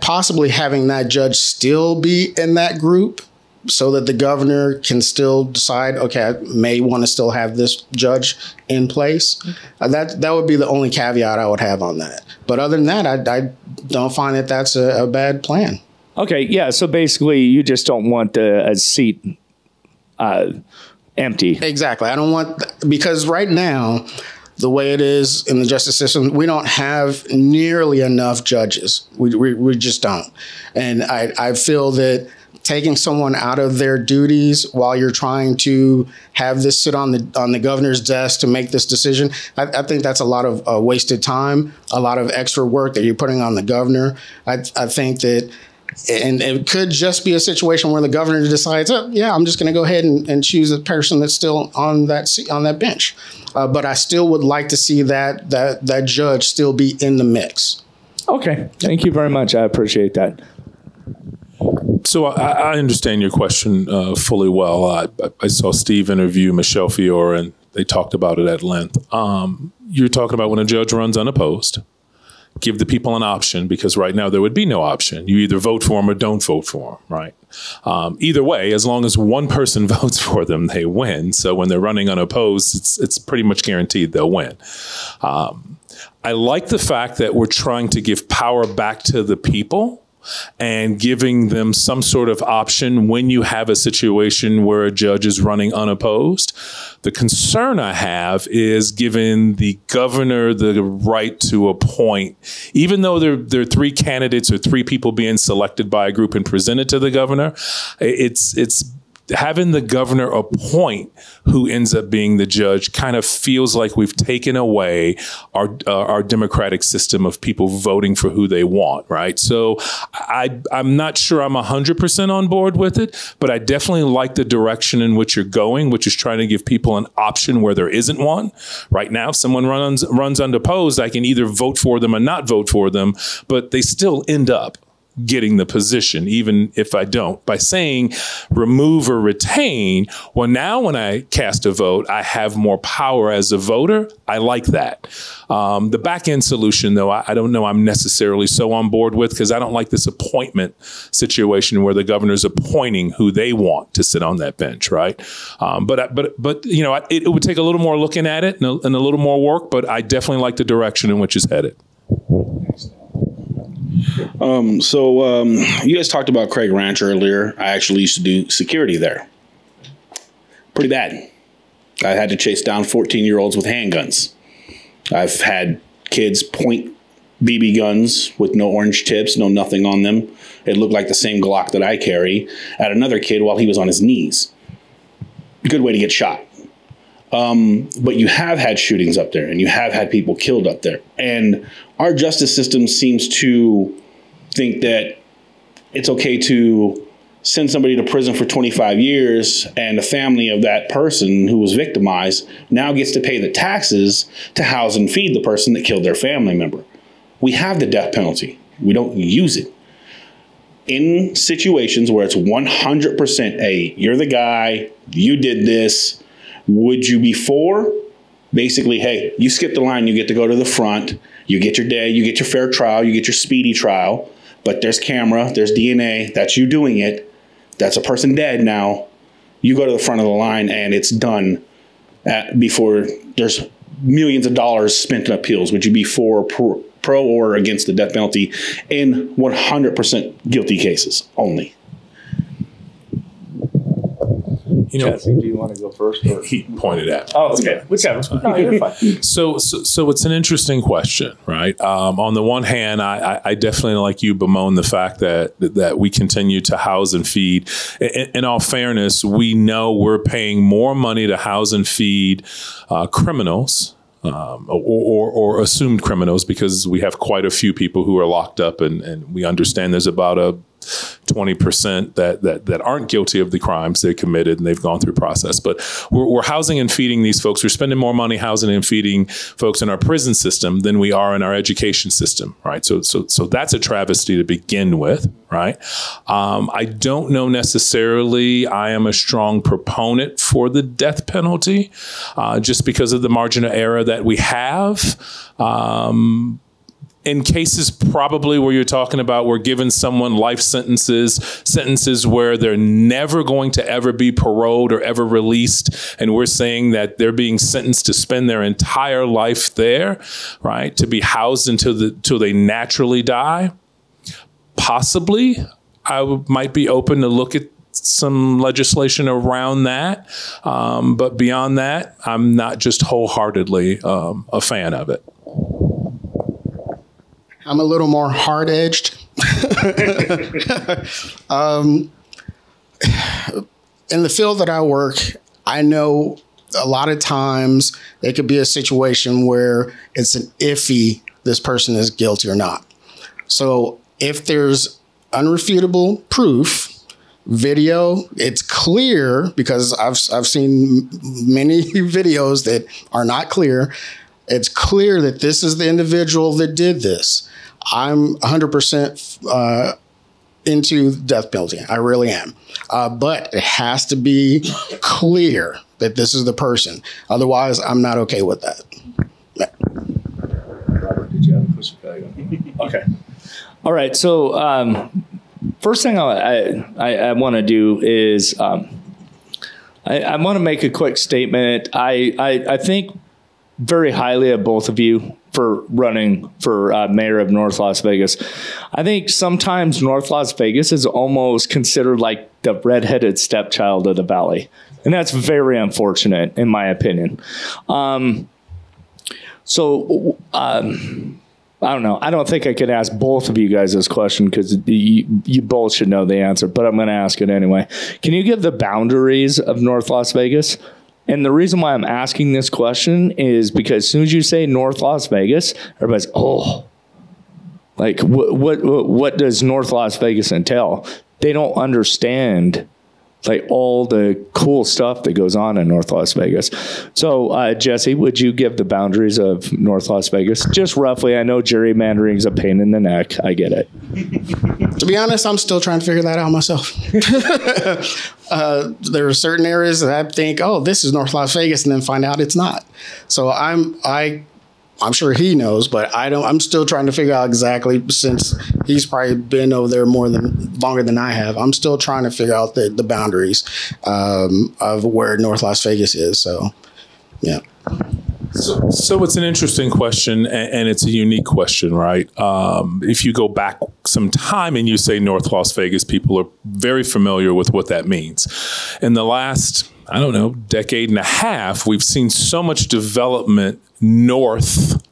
possibly having that judge still be in that group, so that the governor can still decide, okay, I may want to still have this judge in place. That would be the only caveat I would have on that. But other than that, I don't find that that's a bad plan. Okay, yeah. So basically, you just don't want a seat empty. Exactly. I don't want, because right now, the way it is in the justice system, we don't have nearly enough judges. We just don't. And I feel that taking someone out of their duties while you're trying to have this sit on the governor's desk to make this decision, I think that's a lot of wasted time, a lot of extra work that you're putting on the governor. I think that, and it could just be a situation where the governor decides, oh, yeah, I'm just going to go ahead and choose a person that's still on that bench. But I still would like to see that judge still be in the mix. Okay, thank you very much. I appreciate that. So I understand your question fully well. I saw Steve interview Michelle Fiore, and they talked about it at length. You're talking about when a judge runs unopposed, give the people an option, because right now there would be no option. You either vote for them or don't vote for them, right? Either way, as long as one person votes for them, they win. So when they're running unopposed, it's pretty much guaranteed they'll win. I like the fact that we're trying to give power back to the people and giving them some sort of option when you have a situation where a judge is running unopposed. The concern I have is giving the governor the right to appoint, even though there are three candidates or three people being selected by a group and presented to the governor, it's having the governor appoint who ends up being the judge kind of feels like we've taken away our democratic system of people voting for who they want, right? So I'm not sure I'm 100% on board with it, but I definitely like the direction in which you're going, which is trying to give people an option where there isn't one. Right now, if someone runs unopposed, I can either vote for them or not vote for them, but they still end up getting the position, even if I don't. By saying remove or retain, well, now when I cast a vote, I have more power as a voter. I like that. The back end solution, though, I don't know I'm necessarily so on board with, because I don't like this appointment situation where the governor's appointing who they want to sit on that bench, right? But you know, it would take a little more looking at it and a little more work, but I definitely like the direction in which it's headed. You guys talked about Craig Ranch earlier. I actually used to do security there. Pretty bad. I had to chase down 14-year-olds with handguns. I've had kids point BB guns with no orange tips, no nothing on them. It looked like the same Glock that I carry at another kid while he was on his knees. Good way to get shot. But you have had shootings up there, and you have had people killed up there. And our justice system seems to think that it's okay to send somebody to prison for 25 years, and the family of that person who was victimized now gets to pay the taxes to house and feed the person that killed their family member. We have the death penalty. We don't use it. In situations where it's 100%, hey, you're the guy, you did this, would you be for? Basically, hey, you skip the line, you get to go to the front, you get your day, you get your fair trial, you get your speedy trial, but there's camera, there's DNA, that's you doing it, that's a person dead now. You go to the front of the line and it's done before there's millions of dollars spent in appeals. Would you be for, pro or against the death penalty in 100% guilty cases only? You know, Jessie, do you want to go first? Or? He pointed at. Oh, okay. Whichever. No, you're fine. So it's an interesting question, right? On the one hand, I definitely, like you, bemoan the fact that we continue to house and feed. In all fairness, we know we're paying more money to house and feed criminals. Or assumed criminals, because we have quite a few people who are locked up, and we understand there's about a 20% that aren't guilty of the crimes they committed and they've gone through process. But we're housing and feeding these folks. We're spending more money housing and feeding folks in our prison system than we are in our education system, right? So that's a travesty to begin with, right? I don't know necessarily I am a strong proponent for the death penalty, just because of the margin of error that we have. In cases probably where you're talking about we're giving someone life sentences where they're never going to ever be paroled or ever released, and we're saying that they're being sentenced to spend their entire life there, right, to be housed until they naturally die, possibly I might be open to look at some legislation around that. But beyond that, I'm not just wholeheartedly a fan of it. I'm a little more hard-edged. In the field that I work, I know a lot of times it could be a situation where it's an iffy, this person is guilty or not. So if there's unrefutable proof, video, it's clear, because I've seen many videos that are not clear. It's clear that this is the individual that did this. I'm 100% into death penalty. I really am. But it has to be clear that this is the person. Otherwise, I'm not okay with that. Robert, did you have a question? Okay. All right. So first thing I want to do is I want to make a quick statement. I think very highly of both of you for running for mayor of North Las Vegas. I think sometimes North Las Vegas is almost considered like the redheaded stepchild of the valley. And that's very unfortunate, in my opinion. I don't know. I don't think I could ask both of you guys this question because you both should know the answer, but I'm going to ask it anyway. Can you give the boundaries of North Las Vegas? And the reason why I'm asking this question is because as soon as you say North Las Vegas, everybody's, oh, like what does North Las Vegas entail? They don't understand like all the cool stuff that goes on in North Las Vegas. So, Jessie, would you give the boundaries of North Las Vegas? Just roughly. I know gerrymandering is a pain in the neck. I get it. To be honest, I'm still trying to figure that out myself. There are certain areas that I think, oh, this is North Las Vegas, and then find out it's not. So I'm sure he knows, but I'm still trying to figure out exactly, since he's probably been over there longer than I have. I'm still trying to figure out the boundaries of where North Las Vegas is. So, yeah. So it's an interesting question, and it's a unique question, right? If you go back some time and you say North Las Vegas, people are very familiar with what that means. In the last, I don't know, decade and a half, we've seen so much development north,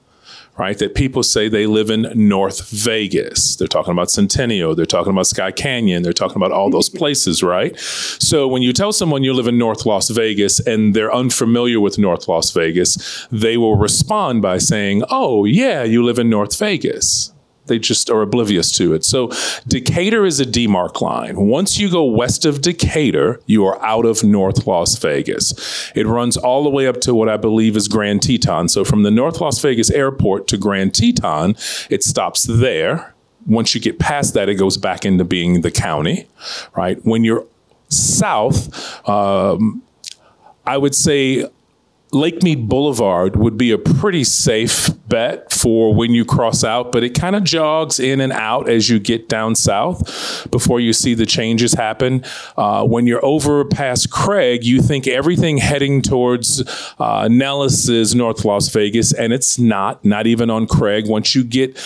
right, that people say they live in North Vegas. They're talking about Centennial. They're talking about Sky Canyon. They're talking about all those places, right? So when you tell someone you live in North Las Vegas and they're unfamiliar with North Las Vegas, they will respond by saying, oh, yeah, you live in North Vegas. They just are oblivious to it. So Decatur is a demarc line. Once you go west of Decatur, you are out of North Las Vegas. It runs all the way up to what I believe is Grand Teton. So from the North Las Vegas airport to Grand Teton, it stops there. Once you get past that, it goes back into being the county, right? When you're south, I would say Lake Mead Boulevard would be a pretty safe bet for when you cross out, but it kind of jogs in and out as you get down south before you see the changes happen. When you're over past Craig, you think everything heading towards Nellis is North Las Vegas, and it's not even on Craig. Once you get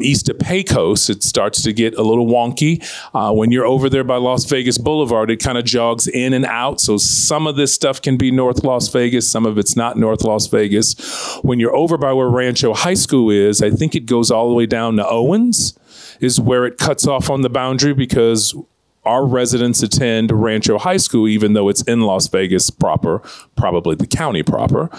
east of Pecos, it starts to get a little wonky. When you're over there by Las Vegas Boulevard, it kind of jogs in and out. So some of this stuff can be North Las Vegas, some of it's not North Las Vegas. When you're over by where Rancho High School is, I think it goes all the way down to Owens is where it cuts off on the boundary, because our residents attend Rancho High School, even though it's in Las Vegas proper, probably the county proper.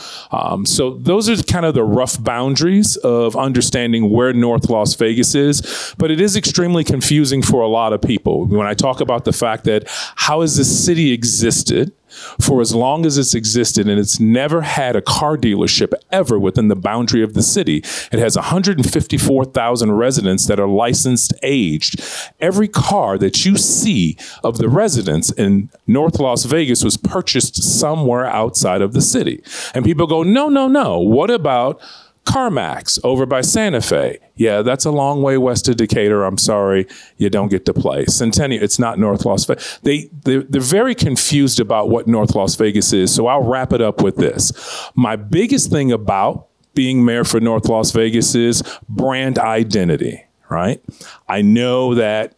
So those are kind of the rough boundaries of understanding where North Las Vegas is. But it is extremely confusing for a lot of people. When I talk about the fact that how has this city existed for as long as it's existed, and it's never had a car dealership ever within the boundary of the city. It has 154,000 residents that are licensed aged. Every car that you see of the residents in North Las Vegas was purchased somewhere outside of the city. And people go, no, no, no. What about CarMax over by Santa Fe? Yeah, that's a long way west of Decatur. I'm sorry, you don't get to play. Centennial, it's not North Las Vegas. They're very confused about what North Las Vegas is, so I'll wrap it up with this. My biggest thing about being mayor for North Las Vegas is brand identity, right? I know that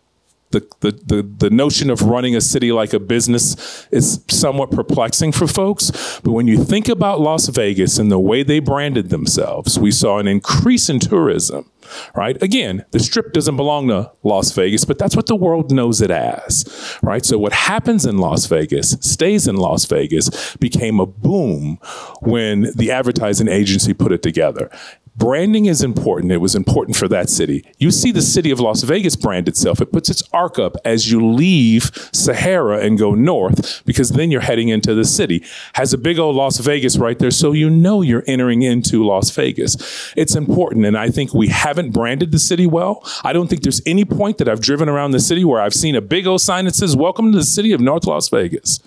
the notion of running a city like a business is somewhat perplexing for folks. But when you think about Las Vegas and the way they branded themselves, we saw an increase in tourism, right? Again, the Strip doesn't belong to Las Vegas, but that's what the world knows it as, right? So what happens in Las Vegas stays in Las Vegas became a boom when the advertising agency put it together. Branding is important. It was important for that city. You see the city of Las Vegas brand itself. It puts its arc up as you leave Sahara and go north, because then you're heading into the city. Has a big old Las Vegas right there, so you know you're entering into Las Vegas. It's important, and I think we haven't branded the city well. I don't think there's any point that I've driven around the city where I've seen a big old sign that says, "Welcome to the city of North Las Vegas."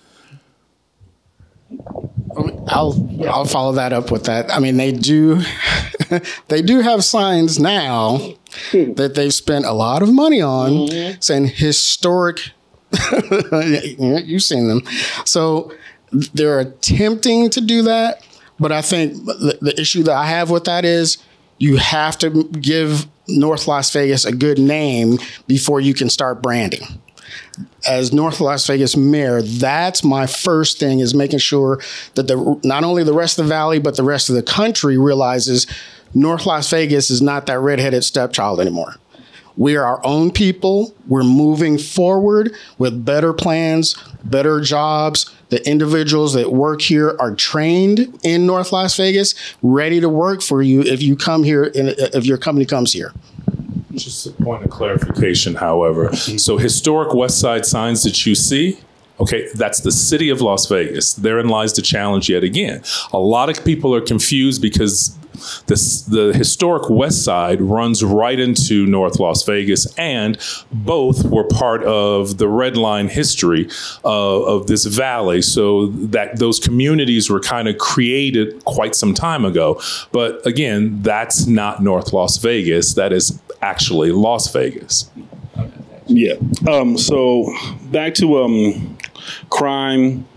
I'll follow that up with that. I mean, they do have signs now that they've spent a lot of money on, saying historic. You've seen them. So they're attempting to do that. But I think the issue that I have with that is you have to give North Las Vegas a good name before you can start branding. As North Las Vegas mayor, that's my first thing, is making sure that not only the rest of the valley, but the rest of the country realizes North Las Vegas is not that redheaded stepchild anymore. We are our own people. We're moving forward with better plans, better jobs. The individuals that work here are trained in North Las Vegas, ready to work for you if you come here, if your company comes here. Just a point of clarification, however. So historic West Side signs that you see, okay, that's the city of Las Vegas. Therein lies the challenge yet again. A lot of people are confused because the historic West Side runs right into North Las Vegas, and both were part of the Red Line history of this valley. So that those communities were kind of created quite some time ago. But again, that's not North Las Vegas. That is actually Las Vegas. Yeah. So back to crime,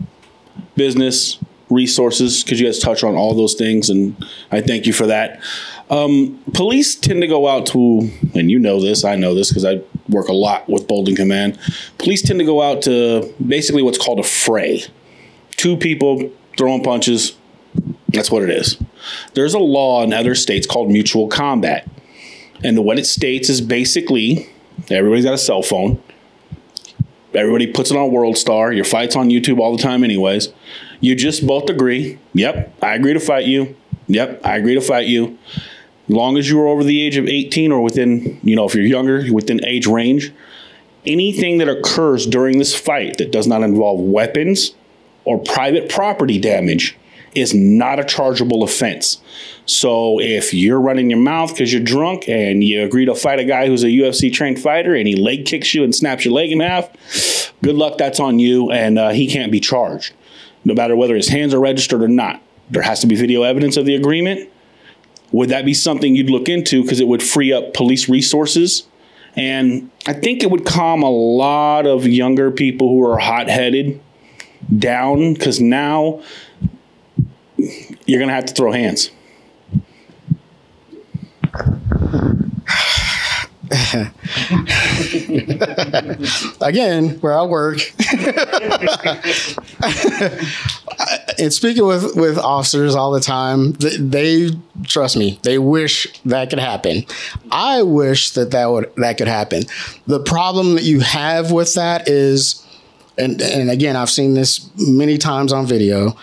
business, resources, because you guys touch on all those things, and I thank you for that. Police tend to go out to, and you know this, I know this because I work a lot with Bolden Command. Police tend to go out to basically what's called a fray. Two people throwing punches. That's what it is. There's a law in other states called mutual combat. And what it states is basically everybody's got a cell phone. Everybody puts it on World Star. Your fight's on YouTube all the time anyways. You just both agree. Yep, I agree to fight you. Yep, I agree to fight you. As long as you are over the age of 18 or within, if you're younger, within age range, anything that occurs during this fight that does not involve weapons or private property damage is not a chargeable offense. So if you're running your mouth because you're drunk and you agree to fight a guy who's a UFC trained fighter and he leg kicks you and snaps your leg in half, good luck, that's on you, and he can't be charged. No matter whether his hands are registered or not. There has to be video evidence of the agreement. Would that be something you'd look into, because it would free up police resources? And I think it would calm a lot of younger people who are hot-headed down, because now you're going to have to throw hands. Again, where I work. And speaking with officers all the time, they trust me. They wish that could happen. I wish that could happen. The problem that you have with that is, and again, I've seen this many times on video.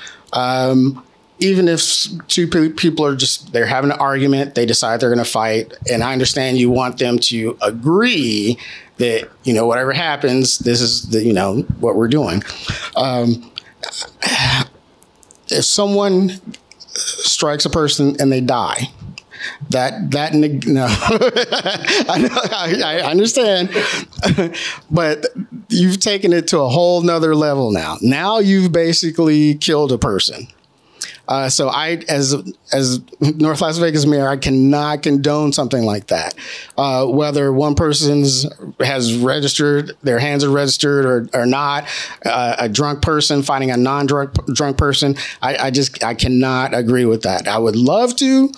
Even if two people are they're having an argument, they decide they're going to fight. And I understand you want them to agree that, whatever happens, this is what we're doing. If someone strikes a person and they die, no, I understand, but you've taken it to a whole nother level now. Now you've basically killed a person. So as North Las Vegas mayor, I cannot condone something like that. Whether one person has registered, their hands are registered or not, a drunk person fighting a non-drunk person, I cannot agree with that. I would love to,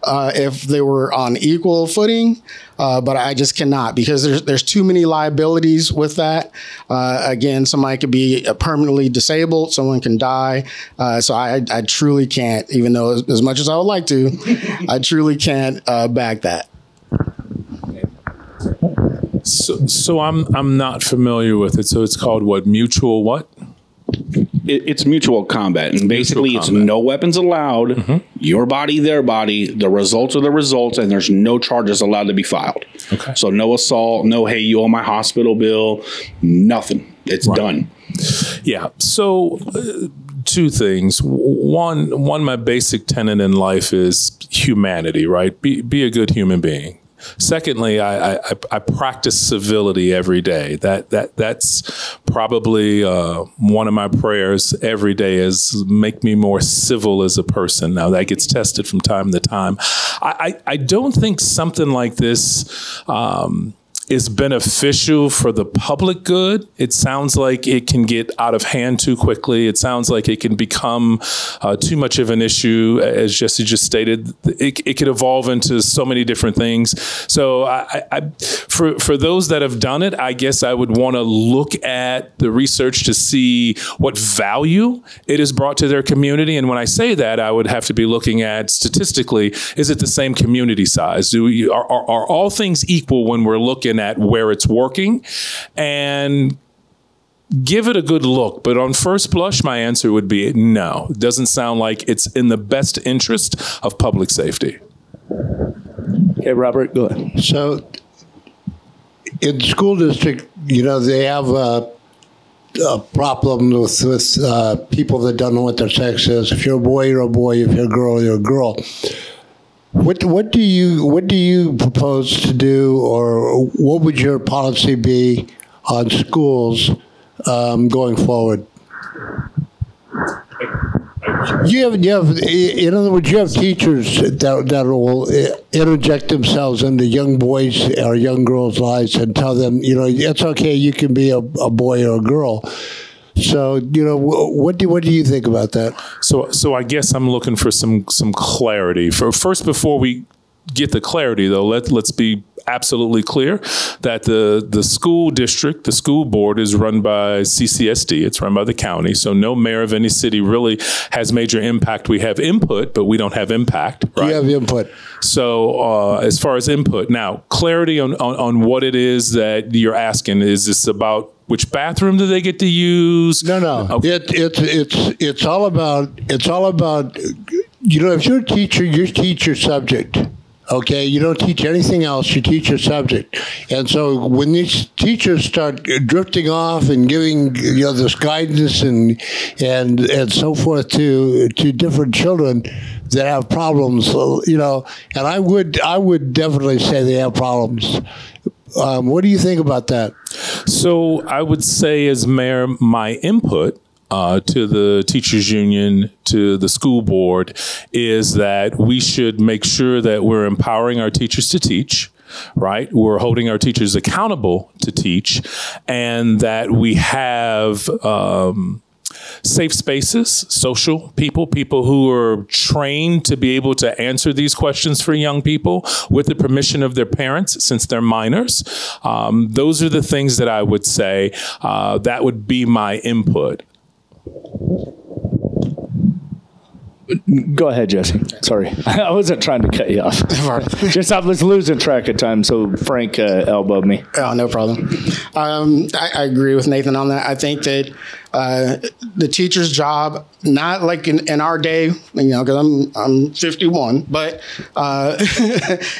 if they were on equal footing, but I just cannot, because there's too many liabilities with that. Again, somebody could be permanently disabled, someone can die. So I truly can't, even though as much as I would like to, I truly can't back that. So I'm not familiar with it. So it's called what? Mutual what? It's mutual combat, and basically it's no weapons allowed. Your body, their body. The results are the results, and there's no charges allowed to be filed. Okay. So no assault, no hey, you owe my hospital bill, nothing. It's done. Yeah. So two things. One, my basic tenet in life is humanity. Right. Be a good human being. Secondly, I practice civility every day. That's probably one of my prayers every day, is make me more civil as a person. Now that gets tested from time to time. I don't think something like this is beneficial for the public good. It sounds like it can get out of hand too quickly. It sounds like it can become too much of an issue. As Jessie just stated, it could evolve into so many different things. So for those that have done it, I guess I would want to look at the research to see what value it has brought to their community. And when I say that, I would have to be looking at statistically, is it the same community size? Are all things equal when we're looking at where it's working? And give it a good look. But on first blush, my answer would be no. It doesn't sound like it's in the best interest of public safety. Okay, Robert, go ahead. So in the school district, they have a problem with people that don't know what their sex is. If you're a boy, you're a boy. If you're a girl, you're a girl. What do you propose to do, or what would your policy be on schools going forward? In other words, you have teachers that will interject themselves into young boys or young girls' lives and tell them, it's okay, you can be a boy or a girl. So, what do you think about that? So I guess I'm looking for some clarity. First, before we get the clarity, though, let's be absolutely clear that the school district, the school board, is run by CCSD. It's run by the county. So no mayor of any city really has major impact. We have input, but we don't have impact. Right? You have input. So as far as input, now clarity on what it is that you're asking. Is this about which bathroom do they get to use? No. Okay. It's all about if you're a teacher, you teach your subject. Okay, you don't teach anything else. You teach your subject, and so when these teachers start drifting off and giving this guidance and so forth to different children that have problems, and I would definitely say they have problems. What do you think about that? So I would say, as mayor, my input to the teachers union, to the school board, is that we should make sure that we're empowering our teachers to teach, right? We're holding our teachers accountable to teach, and that we have safe spaces, social people who are trained to be able to answer these questions for young people with the permission of their parents, since they're minors. Those are the things that I would say that would be my input. Go ahead, Jessie. Sorry. I wasn't trying to cut you off. Just I was losing track of time, so Frank elbowed me. Oh, no problem. I agree with Nathan on that. I think that the teacher's job, not like in our day, because I'm 51, but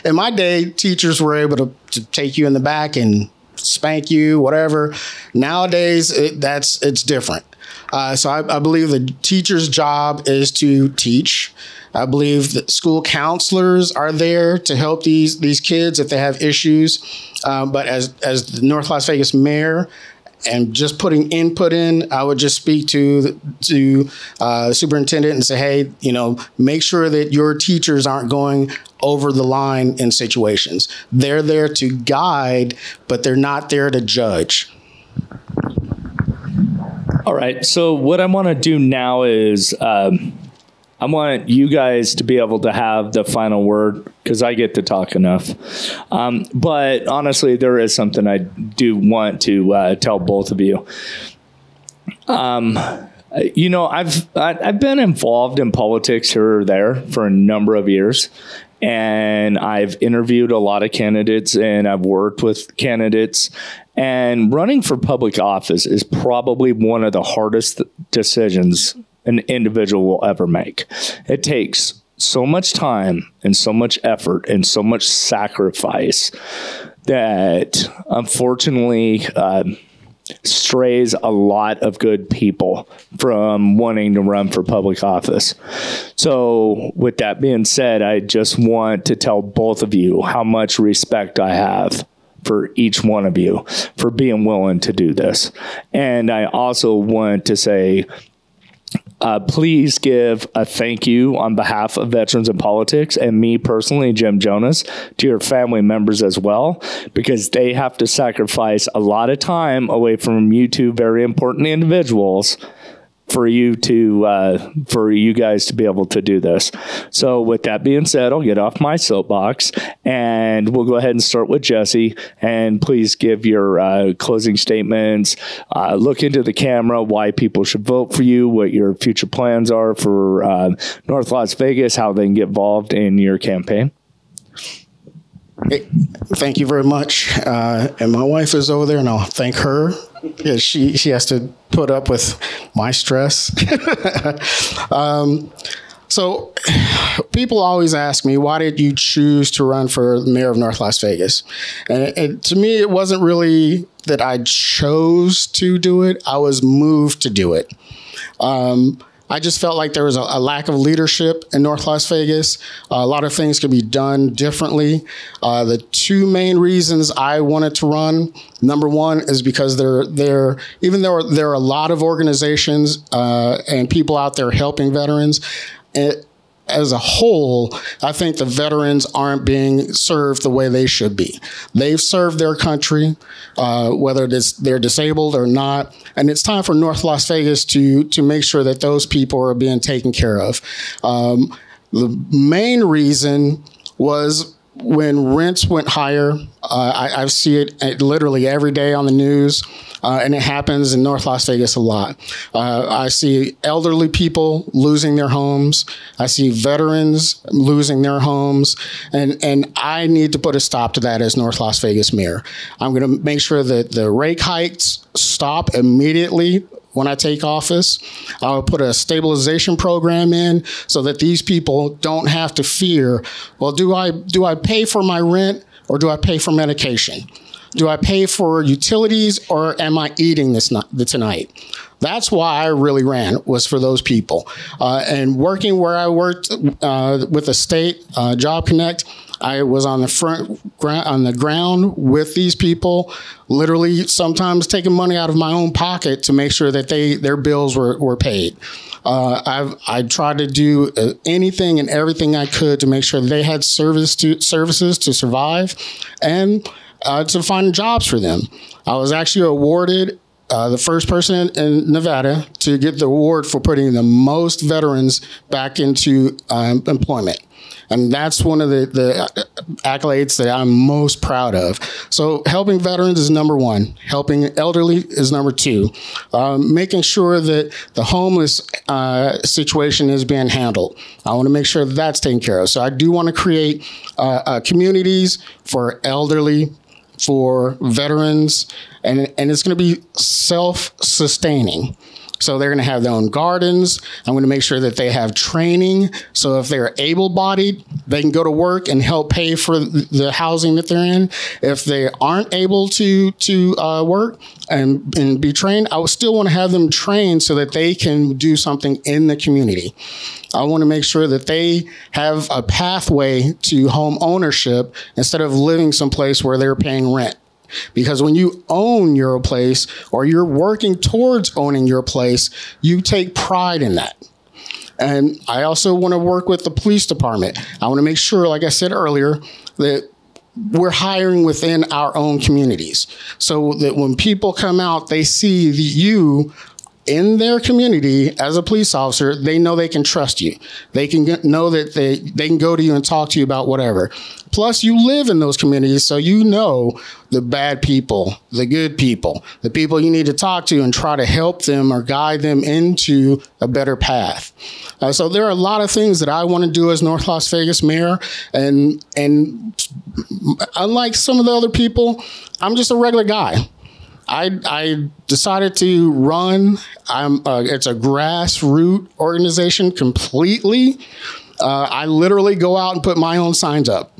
in my day, teachers were able to take you in the back and spank you, whatever. Nowadays, it's different. So I believe the teacher's job is to teach. I believe that school counselors are there to help these kids if they have issues. But as the North Las Vegas mayor, and just putting input in, I would just speak to the superintendent and say, hey, make sure that your teachers aren't going over the line in situations. They're there to guide, but they're not there to judge. All right. So what I want to do now is I I want you guys to be able to have the final word because I get to talk enough. But honestly, there is something I do want to tell both of you. You know, I've been involved in politics here or there for a number of years, and I've interviewed a lot of candidates and I've worked with candidates, and running for public office is probably one of the hardest decisions an individual will ever make. It takes so much time and so much effort and so much sacrifice that unfortunately strays a lot of good people from wanting to run for public office. So with that being said, I just want to tell both of you how much respect I have for each one of you for being willing to do this. And I also want to say, please give a thank you on behalf of Veterans in Politics and me personally, Jim Jonas, to your family members as well, because they have to sacrifice a lot of time away from you two very important individuals for you guys to be able to do this. So with that being said, I'll get off my soapbox and we'll go ahead and start with Jessie. And please give your closing statements, look into the camera, why people should vote for you, what your future plans are for North Las Vegas, how they can get involved in your campaign. Hey, thank you very much. And my wife is over there, and I'll thank her. Yeah, she has to put up with my stress. So people always ask me, why did you choose to run for mayor of North Las Vegas? And to me, it wasn't really that I chose to do it. I was moved to do it. I just felt like there was a lack of leadership in North Las Vegas. A lot of things could be done differently. The two main reasons I wanted to run, number one, is because even though there are a lot of organizations and people out there helping veterans, as a whole, I think the veterans aren't being served the way they should be. They've served their country, whether they're disabled or not, and it's time for North Las Vegas to make sure that those people are being taken care of. The main reason was when rents went higher. I see it literally every day on the news. And it happens in North Las Vegas a lot. I see elderly people losing their homes. I see veterans losing their homes. And I need to put a stop to that as North Las Vegas mayor. I'm going to make sure that the rate hikes stop immediately when I take office. I'll put a stabilization program in so that these people don't have to fear, well, do I pay for my rent or do I pay for medication? Do I pay for utilities or am I eating tonight? That's why I really ran, was for those people. And working where I worked with the state, Job Connect, I was on the ground with these people, literally sometimes taking money out of my own pocket to make sure that their bills were paid. I tried to do anything and everything I could to make sure they had services to survive and to find jobs for them. I was actually awarded the first person in Nevada to get the award for putting the most veterans back into employment. And that's one of the accolades that I'm most proud of. So helping veterans is number one. Helping elderly is number two. Making sure that the homeless situation is being handled. I want to make sure that's taken care of. So I do want to create communities for elderly, for veterans, and it's going to be self-sustaining. So they're going to have their own gardens. I'm going to make sure that they have training. So if they're able-bodied, they can go to work and help pay for the housing that they're in. If they aren't able to work and be trained, I would still want to have them trained so that they can do something in the community. I want to make sure that they have a pathway to home ownership instead of living someplace where they're paying rent. Because when you own your place or you're working towards owning your place, you take pride in that. And I also want to work with the police department. I want to make sure, like I said earlier, that we're hiring within our own communities so that when people come out, they see you in their community as a police officer, they know they can trust you. They can know that they can go to you and talk to you about whatever. Plus, you live in those communities, so you know the bad people, the good people, the people you need to talk to and try to help them or guide them into a better path. So there are a lot of things that I want to do as North Las Vegas mayor, and unlike some of the other people, I'm just a regular guy. I decided to run. It's a grassroots organization completely. I literally go out and put my own signs up.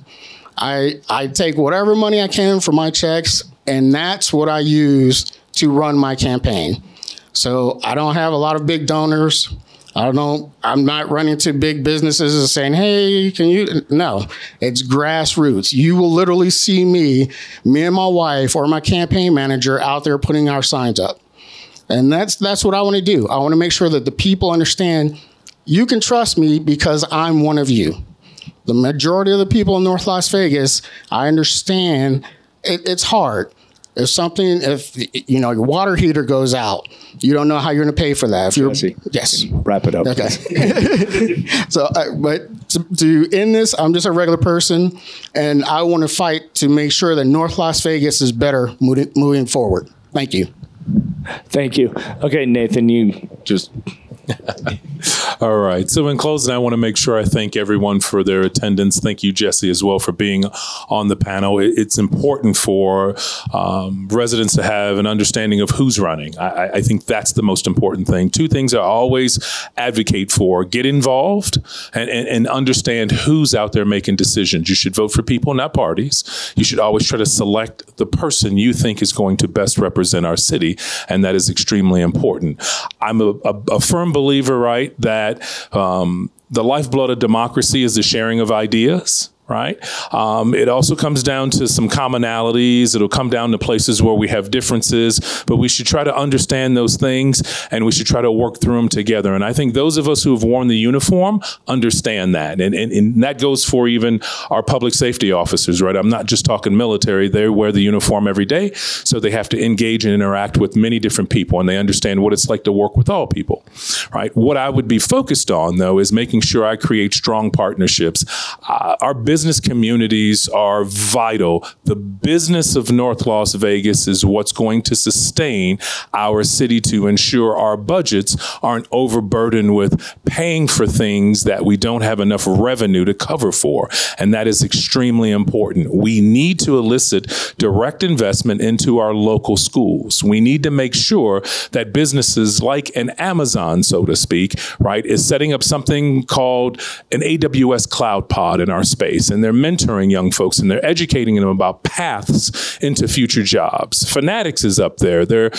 I take whatever money I can from my checks, and that's what I use to run my campaign. So I don't have a lot of big donors. I'm not running to big businesses and saying, hey, can you? No, it's grassroots. You will literally see me and my wife or my campaign manager out there putting our signs up. And that's what I want to do. I want to make sure that the people understand you can trust me because I'm one of you. The majority of the people in North Las Vegas, I understand it's hard. If your water heater goes out, you don't know how you're going to pay for that. If you're Jessie, yes, wrap it up. Okay. So, but to end this, I'm just a regular person, and I want to fight to make sure that North Las Vegas is better moving forward. Thank you. Thank you. Okay, Nathan, you just. All right. So in closing, I want to make sure I thank everyone for their attendance. Thank you, Jessie, as well, for being on the panel. It's important for residents to have an understanding of who's running. I think that's the most important thing. Two things I always advocate for: get involved and understand who's out there making decisions. You should vote for people, not parties. You should always try to select the person you think is going to best represent our city, and that is extremely important. I'm a firm believer, right, that the lifeblood of democracy is the sharing of ideas. Right. It also comes down to some commonalities. It'll come down to places where we have differences, but we should try to understand those things and we should try to work through them together. And I think those of us who have worn the uniform understand that. And that goes for even our public safety officers, right? I'm not just talking military. They wear the uniform every day, so they have to engage and interact with many different people, and they understand what it's like to work with all people, right? What I would be focused on, though, is making sure I create strong partnerships. Our business communities are vital. The business of North Las Vegas is what's going to sustain our city to ensure our budgets aren't overburdened with paying for things that we don't have enough revenue to cover for. And that is extremely important. We need to elicit direct investment into our local schools. We need to make sure that businesses like an Amazon, so to speak, right, is setting up something called an AWS Cloud Pod in our space. And they're mentoring young folks and they're educating them about paths into future jobs. Fanatics is up there. They're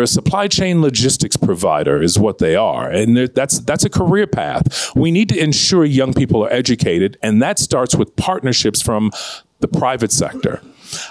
a supply chain logistics provider is what they are. And that's a career path. We need to ensure young people are educated, and that starts with partnerships from the private sector.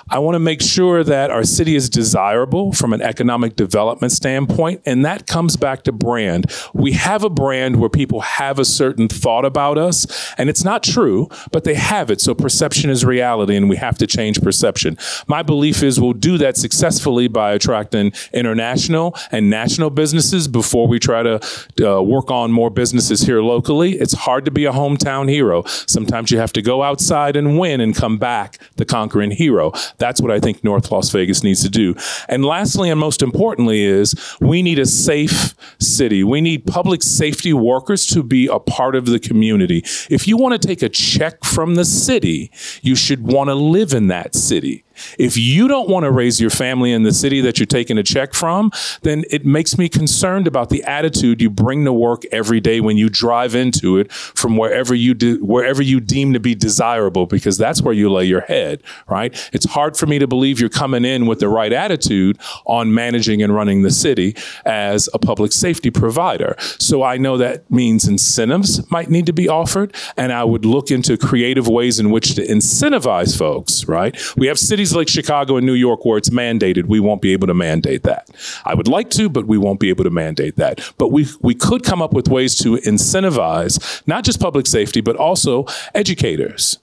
I want to make sure that our city is desirable from an economic development standpoint, and that comes back to brand. We have a brand where people have a certain thought about us, and it's not true, but they have it. So perception is reality, and we have to change perception. My belief is we'll do that successfully by attracting international and national businesses before we try to work on more businesses here locally. It's hard to be a hometown hero. Sometimes you have to go outside and win and come back the conquering hero. That's what I think North Las Vegas needs to do. And lastly, and most importantly, is we need a safe city. We need public safety workers to be a part of the community. If you want to take a check from the city, you should want to live in that city. If you don't want to raise your family in the city that you're taking a check from, then it makes me concerned about the attitude you bring to work every day when you drive into it from wherever you deem to be desirable, because that's where you lay your head, right? It's hard for me to believe you're coming in with the right attitude on managing and running the city as a public safety provider. So I know that means incentives might need to be offered, and I would look into creative ways in which to incentivize folks, right? We have cities like Chicago and New York where it's mandated. We won't be able to mandate that. I would like to, but we won't be able to mandate that. But we could come up with ways to incentivize not just public safety, but also educators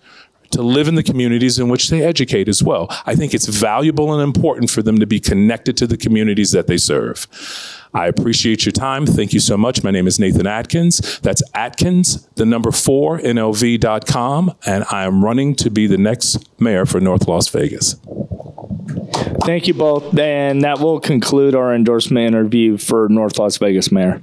to live in the communities in which they educate as well. I think it's valuable and important for them to be connected to the communities that they serve. I appreciate your time. Thank you so much. My name is Nathan Atkins. That's Atkins, the number 4, NLV.com, and I am running to be the next mayor for North Las Vegas. Thank you both. And that will conclude our endorsement interview for North Las Vegas Mayor.